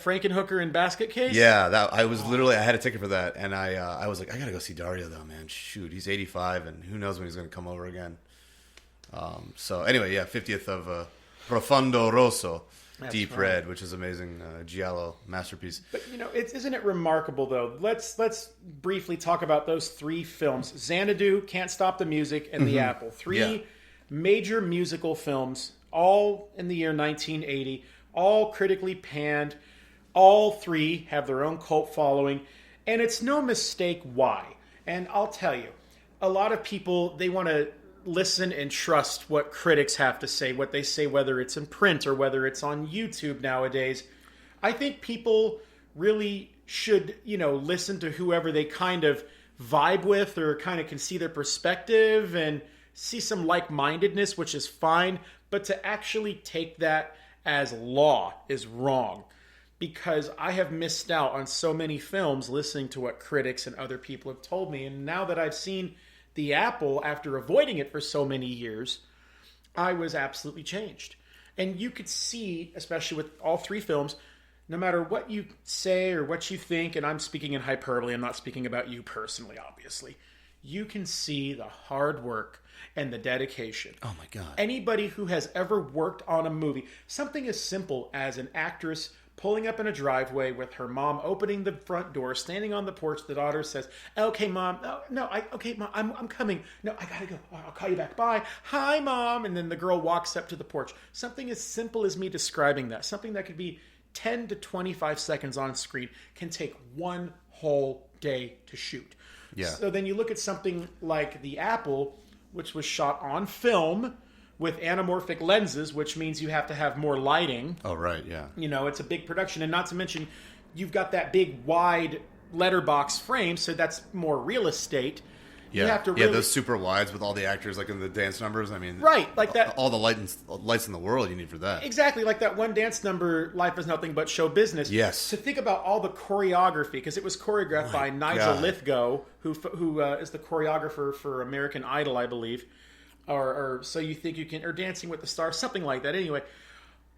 Frankenhooker in Basket Case? Yeah, that I was literally I had a ticket for that, and I was like, I gotta go see Dario though, man. Shoot, he's 85, and who knows when he's gonna come over again. So anyway, yeah, 50th of Profondo Rosso. That's Deep right. Red, which is amazing, Giallo masterpiece. But isn't it remarkable though? Let's briefly talk about those three films: Xanadu, Can't Stop the Music, and The Apple. Three major musical films, all in the year 1980, all critically panned. All three have their own cult following, and it's no mistake why. And I'll tell you, a lot of people, they want to listen and trust what critics have to say, what they say, whether it's in print or whether it's on YouTube nowadays. I think people really should, listen to whoever they kind of vibe with or kind of can see their perspective and see some like-mindedness, which is fine. But to actually take that as law is wrong, because I have missed out on so many films listening to what critics and other people have told me. And now that I've seen The Apple, after avoiding it for so many years, I was absolutely changed. And you could see, especially with all three films, no matter what you say or what you think, and I'm speaking in hyperbole, I'm not speaking about you personally, obviously, you can see the hard work and the dedication. Oh my God. Anybody who has ever worked on a movie, something as simple as an actress pulling up in a driveway with her mom opening the front door, standing on the porch, the daughter says, okay, Mom. Okay, Mom, I'm coming. No, I gotta go. I'll call you back. Bye. Hi, Mom. And then the girl walks up to the porch. Something as simple as me describing that, something that could be 10 to 25 seconds on screen, can take one whole day to shoot. Yeah. So then you look at something like The Apple, which was shot on film with anamorphic lenses, which means you have to have more lighting. Oh, right, yeah. It's a big production. And not to mention, you've got that big, wide letterbox frame, so that's more real estate. Yeah, You have to really... those super wides with all the actors, like in the dance numbers. I mean, right, like that. All the lights in the world you need for that. Exactly, like that one dance number, Life is Nothing But Show Business. Yes. To think about all the choreography, because it was choreographed by Nigel Lithgow, who is the choreographer for American Idol, I believe. Or So You Think You Can, or Dancing with the Stars, something like that. Anyway,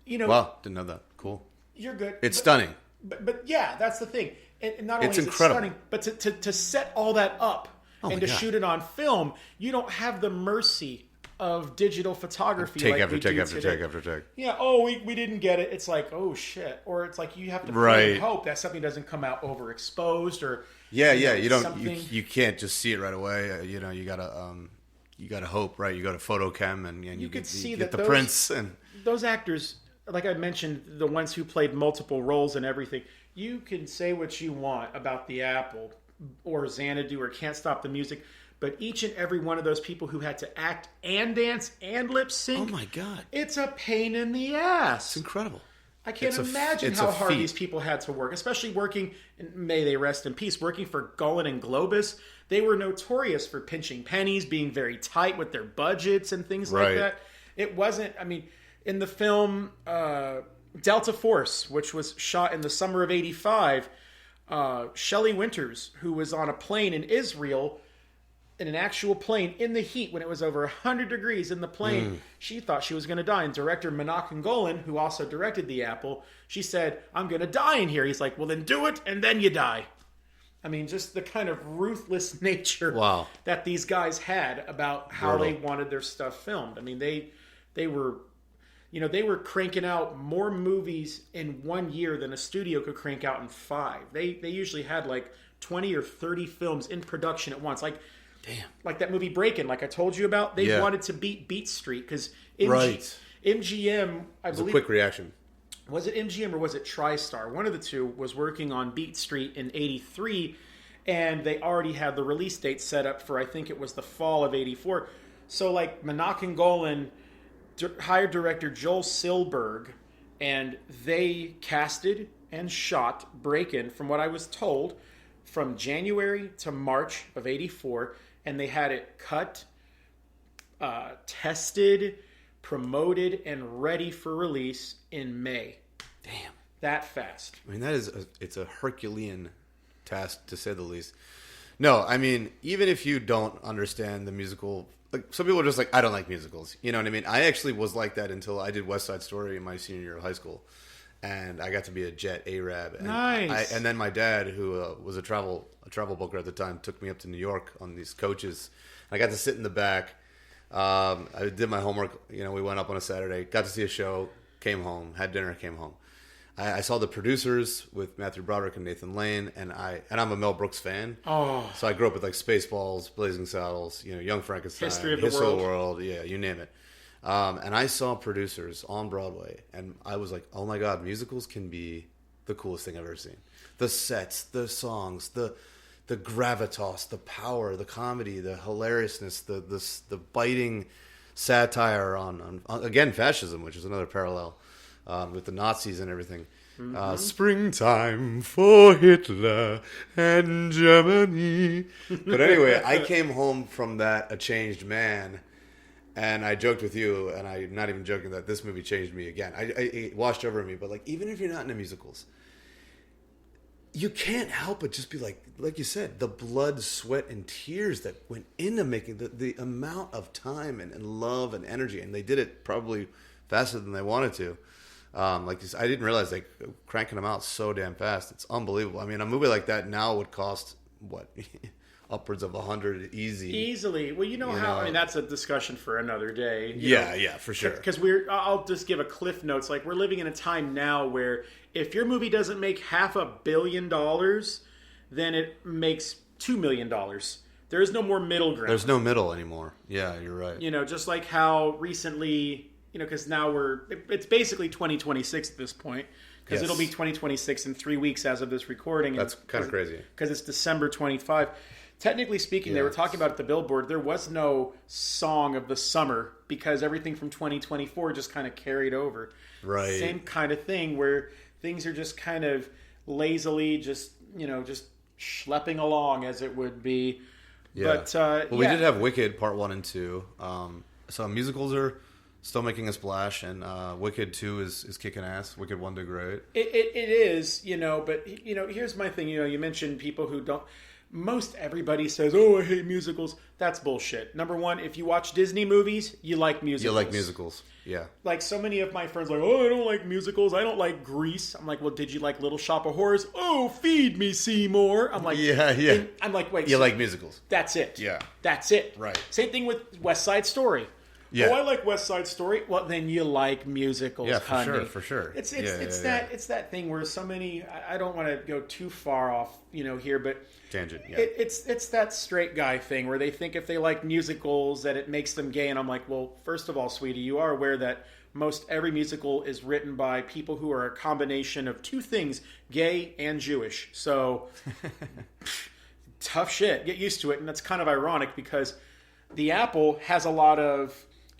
Wow, didn't know that. Cool. You're good. It's stunning. But yeah, that's the thing. And not only It's is incredible. it stunning, but to set all that up and to shoot it on film, you don't have the mercy of digital photography. Take like after we take do after today. take after take. Yeah. Oh, we didn't get it. It's like, oh shit. Or it's like you have to pray Right. and hope that something doesn't come out overexposed or Yeah. You don't. something. You can't just see it right away. You gotta hope, right? You go to photochem and you could see get that the prints and those actors, like I mentioned, the ones who played multiple roles and everything. You can say what you want about The Apple or Xanadu or Can't Stop the Music, but each and every one of those people who had to act and dance and lip sync, oh my God, it's a pain in the ass. it's incredible. I can't imagine how hard these people had to work, especially working, and may they rest in peace, working for Golan and Globus. They were notorious for pinching pennies, being very tight with their budgets and things like that. It wasn't, in the film Delta Force, which was shot in the summer of '85, Shelley Winters, who was on a plane in Israel, in an actual plane in the heat when it was over 100 degrees in the plane, she thought she was going to die. And director Menachem Golan, who also directed The Apple, she said, I'm going to die in here. He's like, well, then do it, and then you die. Just the kind of ruthless nature that these guys had about how they wanted their stuff filmed. They were cranking out more movies in 1 year than a studio could crank out in 5. They usually had like 20 or 30 films in production at once. Like that movie Breakin', like I told you about, they wanted to beat Beat Street because MGM, I believe, a quick reaction. was it MGM or was it TriStar? One of the two was working on Beat Street in 83, and they already had the release date set up for, I think it was the fall of 84. So, like, Menachem Golan hired director Joel Silberg, and they casted and shot Break-In, from what I was told, from January to March of 84, and they had it cut, tested, promoted, and ready for release in May. Damn. That fast. I mean, it's a Herculean task, to say the least. No, I mean, even if you don't understand the musical, like, some people are just like, I don't like musicals. You know what I mean? I actually was like that until I did West Side Story in my senior year of high school. And I got to be a jet Arab. And Nice. And then my dad, who was a travel booker at the time, took me up to New York on these coaches. I got to sit in the back. I did my homework. You know, we went up on a Saturday, got to see a show, came home, had dinner, came home. I saw The Producers with Matthew Broderick and Nathan Lane, and I'm a Mel Brooks fan. Oh. So I grew up with like Spaceballs, Blazing Saddles, you know, Young Frankenstein, History of the World. Yeah, you name it. And I saw Producers on Broadway, and I was like, oh my God, musicals can be the coolest thing I've ever seen. The sets, the songs, the gravitas, the power, the comedy, the hilariousness, the biting satire on again, fascism, which is another parallel with the Nazis and everything. Mm-hmm. Springtime for Hitler and Germany. But anyway, I came home from that a changed man. And I joked with you, and I'm not even joking, that this movie changed me again. It washed over me. But like, even if you're not into musicals, you can't help but just be like you said, the blood, sweat, and tears that went into making the amount of time and love and energy. And they did it probably faster than they wanted to. Like this, I didn't realize they cranking them out so damn fast. It's unbelievable. I mean, a movie like that now would cost what? Upwards of 100 easily. Well, you know, I mean, that's a discussion for another day. Yeah, for sure. Because I'll just give a cliff notes. Like, we're living in a time now where if your movie doesn't make $500 million, then it makes $2 million. There is no more middle ground. There's no middle anymore. Yeah, you're right. You know, just like how recently, you know, because now it's basically 2026 at this point. Because it'll be 2026 in 3 weeks as of this recording. That's kind of crazy. Because it's December 25. Technically speaking, They were talking about at the Billboard, there was no song of the summer because everything from 2024 just kind of carried over. Right. Same kind of thing where things are just kind of lazily just schlepping along as it would be. Yeah. But, we did have Wicked Part 1 and 2. So musicals are still making a splash, and Wicked 2 is kicking ass. Wicked 1 did great. It is, but, here's my thing. You mentioned people who don't... Most everybody says, oh, I hate musicals. That's bullshit. Number one, if you watch Disney movies, you like musicals. You like musicals, yeah. Like, so many of my friends are like, oh, I don't like musicals. I don't like Grease. I'm like, well, did you like Little Shop of Horrors? Oh, feed me, Seymour. I'm like... Yeah. I'm like, wait. You like musicals. That's it. Yeah. That's it. Right. Same thing with West Side Story. Yeah. Oh, I like West Side Story. Well, then you like musicals, honey. For sure. It's that thing where so many... I don't want to go too far off, here, but... Tangent, yeah. It's that straight guy thing where they think if they like musicals that it makes them gay. And I'm like, well, first of all, sweetie, you are aware that most every musical is written by people who are a combination of two things, gay and Jewish. So, tough shit. Get used to it. And that's kind of ironic because The Apple has a lot of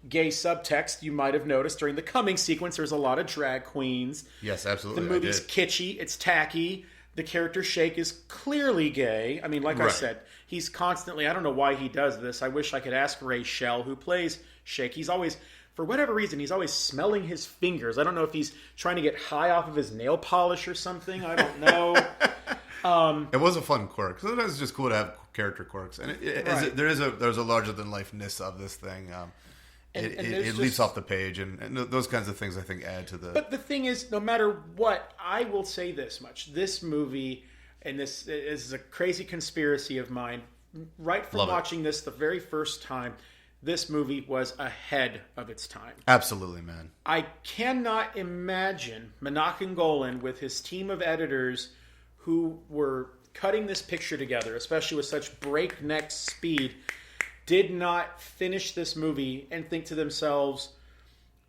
gay subtext. You might have noticed during the coming sequence, there's a lot of drag queens. Yes, absolutely. The movie's kitschy. It's tacky. The character Shake is clearly gay. I mean, like I said, he's constantly... I don't know why he does this. I wish I could ask Ray Shell, who plays Shake. He's always... For whatever reason, he's always smelling his fingers. I don't know if he's trying to get high off of his nail polish or something. I don't know. It was a fun quirk. Sometimes it's just cool to have character quirks. And there's a larger-than-life-ness of this thing. It leaps off the page, and those kinds of things, I think, add to the... But the thing is, no matter what, I will say this much. This movie, and this is a crazy conspiracy of mine, right from watching this the very first time, this movie was ahead of its time. Absolutely, man. I cannot imagine Menachem Golan with his team of editors who were cutting this picture together, especially with such breakneck speed, did not finish this movie and think to themselves,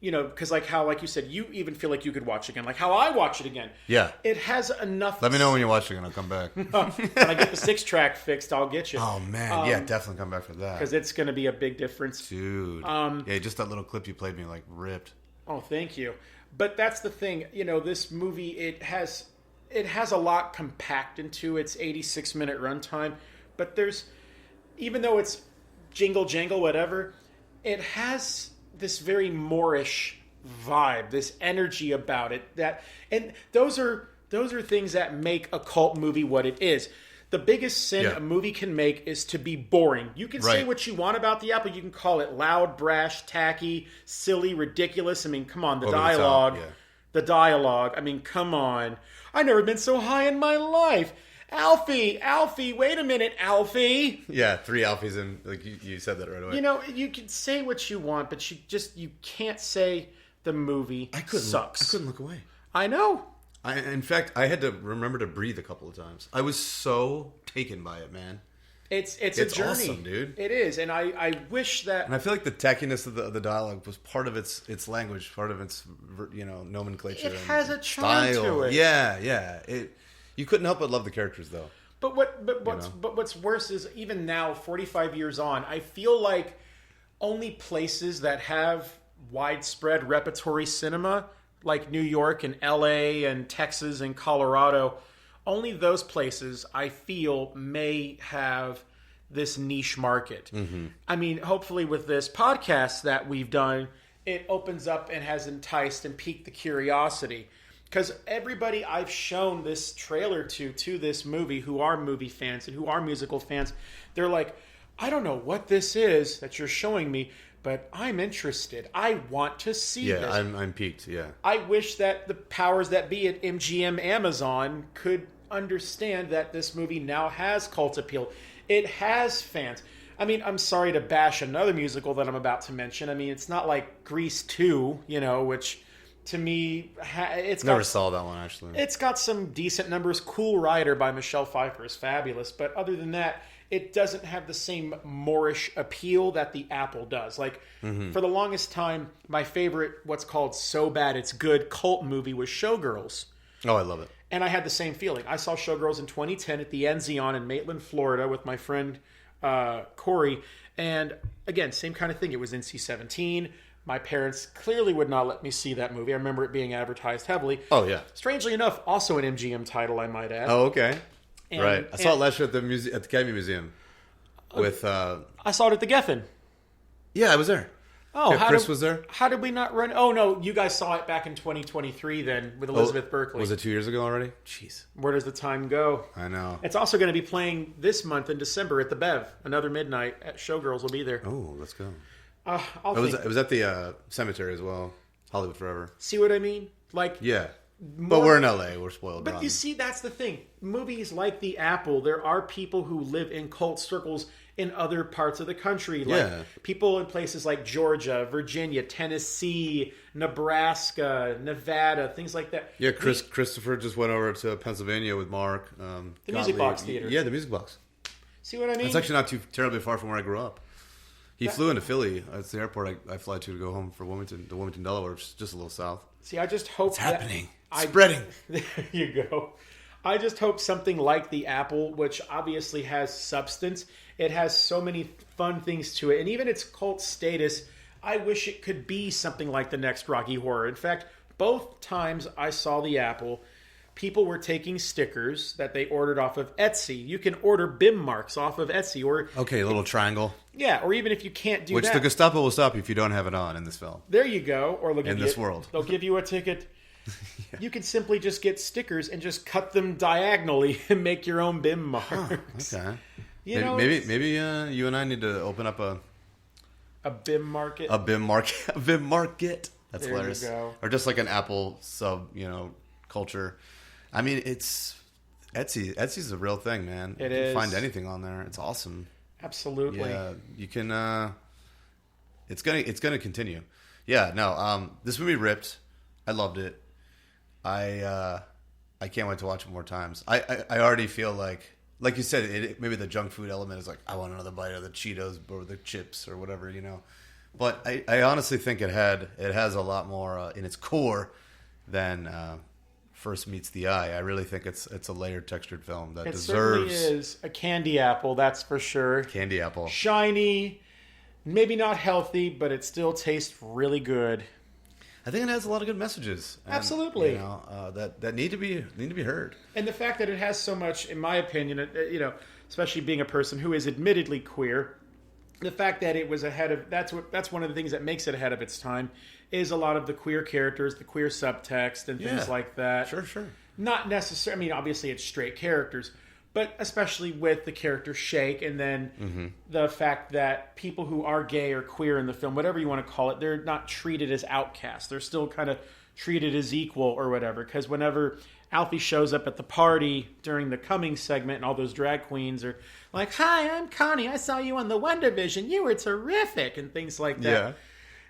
because like you said, you even feel like you could watch again, like how I watch it again. Yeah. It has enough. Let me know when you're watching and I'll come back. When I get the 6-track fixed, I'll get you. Oh, man. Yeah, definitely come back for that. Because it's going to be a big difference. Dude. Yeah, just that little clip you played me, like, ripped. Oh, thank you. But that's the thing. This movie, it has a lot compact into its 86-minute runtime. But even though it's jingle jangle, whatever, it has this very Moorish vibe, this energy about it. And those are things that make a cult movie what it is. The biggest sin a movie can make is to be boring. You can say what you want about the Apple. You can call it loud, brash, tacky, silly, ridiculous. I mean, come on, the dialogue. The dialogue. I mean, come on. I've never been so high in my life. Alfie, wait a minute, Alfie. Yeah, 3 Alfies in, like you said that right away. You can say what you want, but you can't say the movie sucks. I couldn't look away. I know. In fact, I had to remember to breathe a couple of times. I was so taken by it, man. It's a journey. Awesome, dude. It is, and I wish that. And I feel like the tackiness of the dialogue was part of its language, part of its nomenclature. It has a charm to it. Yeah. You couldn't help but love the characters, though. But what's worse is even now, 45 years on, I feel like only places that have widespread repertory cinema, like New York and LA and Texas and Colorado, only those places I feel may have this niche market. Mm-hmm. I mean, hopefully with this podcast that we've done, it opens up and has enticed and piqued the curiosity. Because everybody I've shown this trailer to this movie, who are movie fans and who are musical fans, they're like, I don't know what this is that you're showing me, but I'm interested. I want to see this. Yeah, I'm piqued, yeah. I wish that the powers that be at MGM Amazon could understand that this movie now has cult appeal. It has fans. I mean, I'm sorry to bash another musical that I'm about to mention. I mean, it's not like Grease 2, which... To me, never saw that one, actually. It's got some decent numbers. Cool Rider by Michelle Pfeiffer is fabulous. But other than that, it doesn't have the same Moorish appeal that the Apple does. Like, for the longest time, my favorite, what's called So Bad It's Good cult movie was Showgirls. Oh, I love it. And I had the same feeling. I saw Showgirls in 2010 at the Enzion in Maitland, Florida with my friend Corey. And again, same kind of thing. It was NC-17. My parents clearly would not let me see that movie. I remember it being advertised heavily. Oh, yeah. Strangely enough, also an MGM title, I might add. Oh, okay. Right. I saw it last year at the Academy Museum. With I saw it at the Geffen. Yeah, I was there. Oh, yeah, Chris was there? How did we not run? Oh, no, you guys saw it back in 2023 then with Elizabeth Berkley. Was it 2 years ago already? Jeez. Where does the time go? I know. It's also going to be playing this month in December at the Bev. Another midnight at Showgirls will be there. Oh, let's go. It was at the cemetery as well. Hollywood Forever. See what I mean? Like, yeah. But we're in LA. We're spoiled. But you see, that's the thing. Movies like The Apple, there are people who live in cult circles in other parts of the country. Like people in places like Georgia, Virginia, Tennessee, Nebraska, Nevada, things like that. Yeah, Christopher just went over to Pennsylvania with Mark. The Music Box Theater. Yeah, the Music Box. See what I mean? It's actually not too terribly far from where I grew up. He flew into Philly. It's the airport I fly to go home for Wilmington, Delaware, which is just a little south. See, I just hope it's happening. Spreading. There you go. I just hope something like The Apple, which obviously has substance, it has so many fun things to it, and even its cult status, I wish it could be something like the next Rocky Horror. In fact, both times I saw The Apple, people were taking stickers that they ordered off of Etsy. You can order BIM marks off of Etsy. Okay, a little triangle. Yeah, or even if you can't do that. Which the Gestapo will stop you if you don't have it on in this film. There you go. Or in this world. They'll give you a ticket. Yeah. You can simply just get stickers and just cut them diagonally and make your own BIM marks. Okay. Maybe you and I need to open up a BIM market. A BIM market. A BIM market. That's there hilarious. You go. Or just like an Apple sub, culture. I mean, Etsy's a real thing, man. You can find anything on there. It's awesome. Absolutely. Yeah, you can. It's gonna continue. Yeah. No. This movie ripped. I loved it. I can't wait to watch it more times. I already feel like you said, maybe the junk food element is like, I want another bite of the Cheetos or the chips or whatever, But I honestly think it has a lot more in its core than first meets the eye. I really think it's a layered, textured film that deserves. It certainly is a candy apple, that's for sure. Candy apple, shiny, maybe not healthy, but it still tastes really good. I think it has a lot of good messages. And, Absolutely, that need to be heard. And the fact that it has so much, in my opinion, especially being a person who is admittedly queer, the fact that it was ahead of that's one of the things that makes it ahead of its time is a lot of the queer characters, the queer subtext, and things like that. Sure. Not necessarily. I mean, obviously it's straight characters, but especially with the character Shake, and then the fact that people who are gay or queer in the film, whatever you want to call it, they're not treated as outcasts. They're still kind of treated as equal or whatever. Because whenever Alfie shows up at the party during the coming segment, and all those drag queens are like, "Hi, I'm Connie. I saw you on the Wonder Vision. You were terrific," and things like that. Yeah.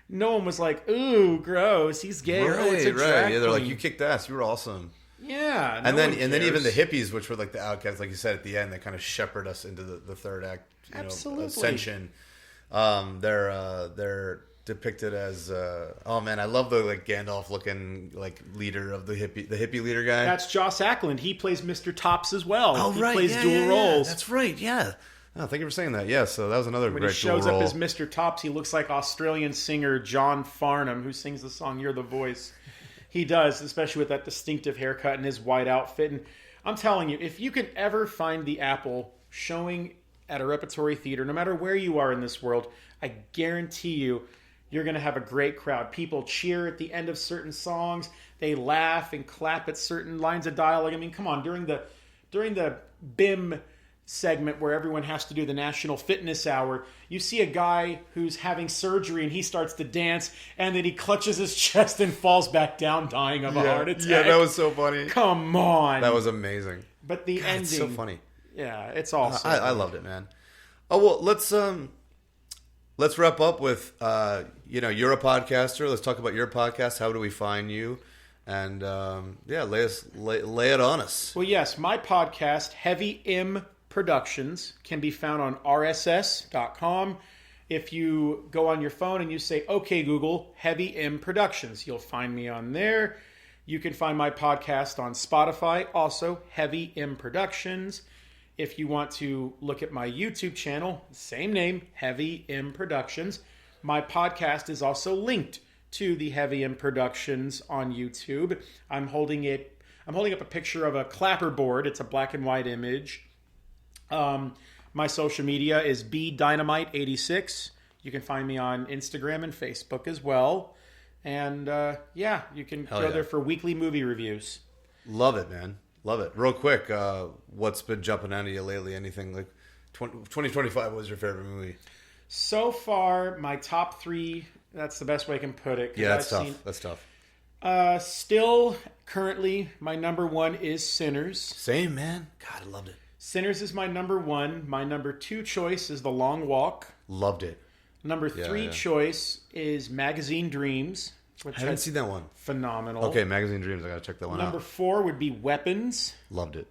No one was like, "Ooh, gross. He's gay." Right, or, "Oh, it's a drag Yeah, they're queen." like, "You kicked ass. You were awesome." Yeah, and then even the hippies, which were like the outcasts, like you said at the end, they kind of shepherd us into the third act, ascension. They're depicted as oh man, I love the like Gandalf looking like leader of the hippie leader guy. That's Joss Ackland. He plays Mr. Tops as well. Oh right, he plays dual roles. That's right. Yeah. Oh, thank you for saying that. Yeah, so that was another when great dual role. When he shows up as Mr. Tops, he looks like Australian singer John Farnham, who sings the song "You're the Voice." He does, especially with that distinctive haircut and his white outfit. And I'm telling you, if you can ever find The Apple showing at a repertory theater, no matter where you are in this world, I guarantee you're going to have a great crowd. People cheer at the end of certain songs. They laugh and clap at certain lines of dialogue. I mean, come on, during the BIM segment where everyone has to do the National Fitness Hour, you see a guy who's having surgery and he starts to dance, and then he clutches his chest and falls back down dying of a heart attack. Yeah, that was so funny. Come on. That was amazing. But the ending... It's so funny. Yeah, it's awesome. I loved it, man. Oh, well, let's wrap up with, you're a podcaster. Let's talk about your podcast. How do we find you? And, lay it on us. Well, yes, my podcast, Heavy M Productions, can be found on rss.com. If you go on your phone and you say, "Okay, Google, Heavy M Productions," you'll find me on there. You can find my podcast on Spotify, also Heavy M Productions. If you want to look at my YouTube channel, same name, Heavy M Productions. My podcast is also linked to the Heavy M Productions on YouTube. I'm holding up a picture of a clapperboard. It's a black and white image. My social media is bdynamite86. You can find me on Instagram and Facebook as well. And you can go there for weekly movie reviews. Love it, man. Love it. Real quick, what's been jumping out of you lately? Anything like 2025? What was your favorite movie? So far, my top 3. That's the best way I can put it. Yeah, that's tough. That's tough. Still, currently, my number 1 is Sinners. Same, man. God, I loved it. Sinners is my number 1. My number 2 choice is The Long Walk. Loved it. Number 3 choice is Magazine Dreams. Which I haven't seen that one. Phenomenal. Okay, Magazine Dreams. I gotta check that one out. Number 4 would be Weapons. Loved it.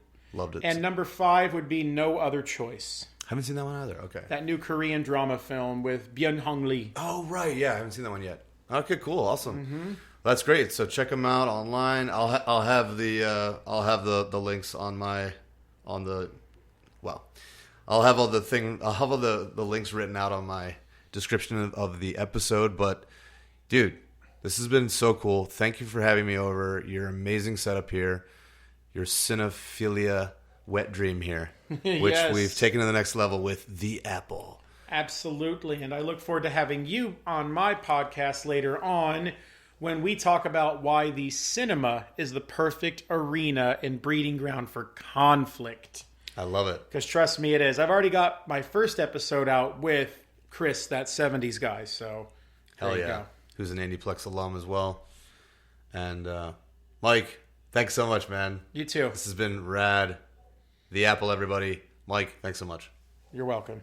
And number 5 would be No Other Choice. Haven't seen that one either. Okay. That new Korean drama film with Byung-Hong Lee. Oh right, yeah, I haven't seen that one yet. Okay, cool, awesome. Mm-hmm. That's great. So check them out online. I'll have the links I'll have all the links written out on my description of the episode. But dude, this has been so cool. Thank you for having me over. Your amazing setup here. Your cinephilia wet dream here, which we've taken to the next level with The Apple. Absolutely. And I look forward to having you on my podcast later on when we talk about why the cinema is the perfect arena and breeding ground for conflict. I love it. Because trust me, it is. I've already got my first episode out with Chris, that 70s guy. So, hell yeah. Go. Who's an Andy Plex alum as well. And Mike, thanks so much, man. You too. This has been rad. The Apple, everybody. Mike, thanks so much. You're welcome.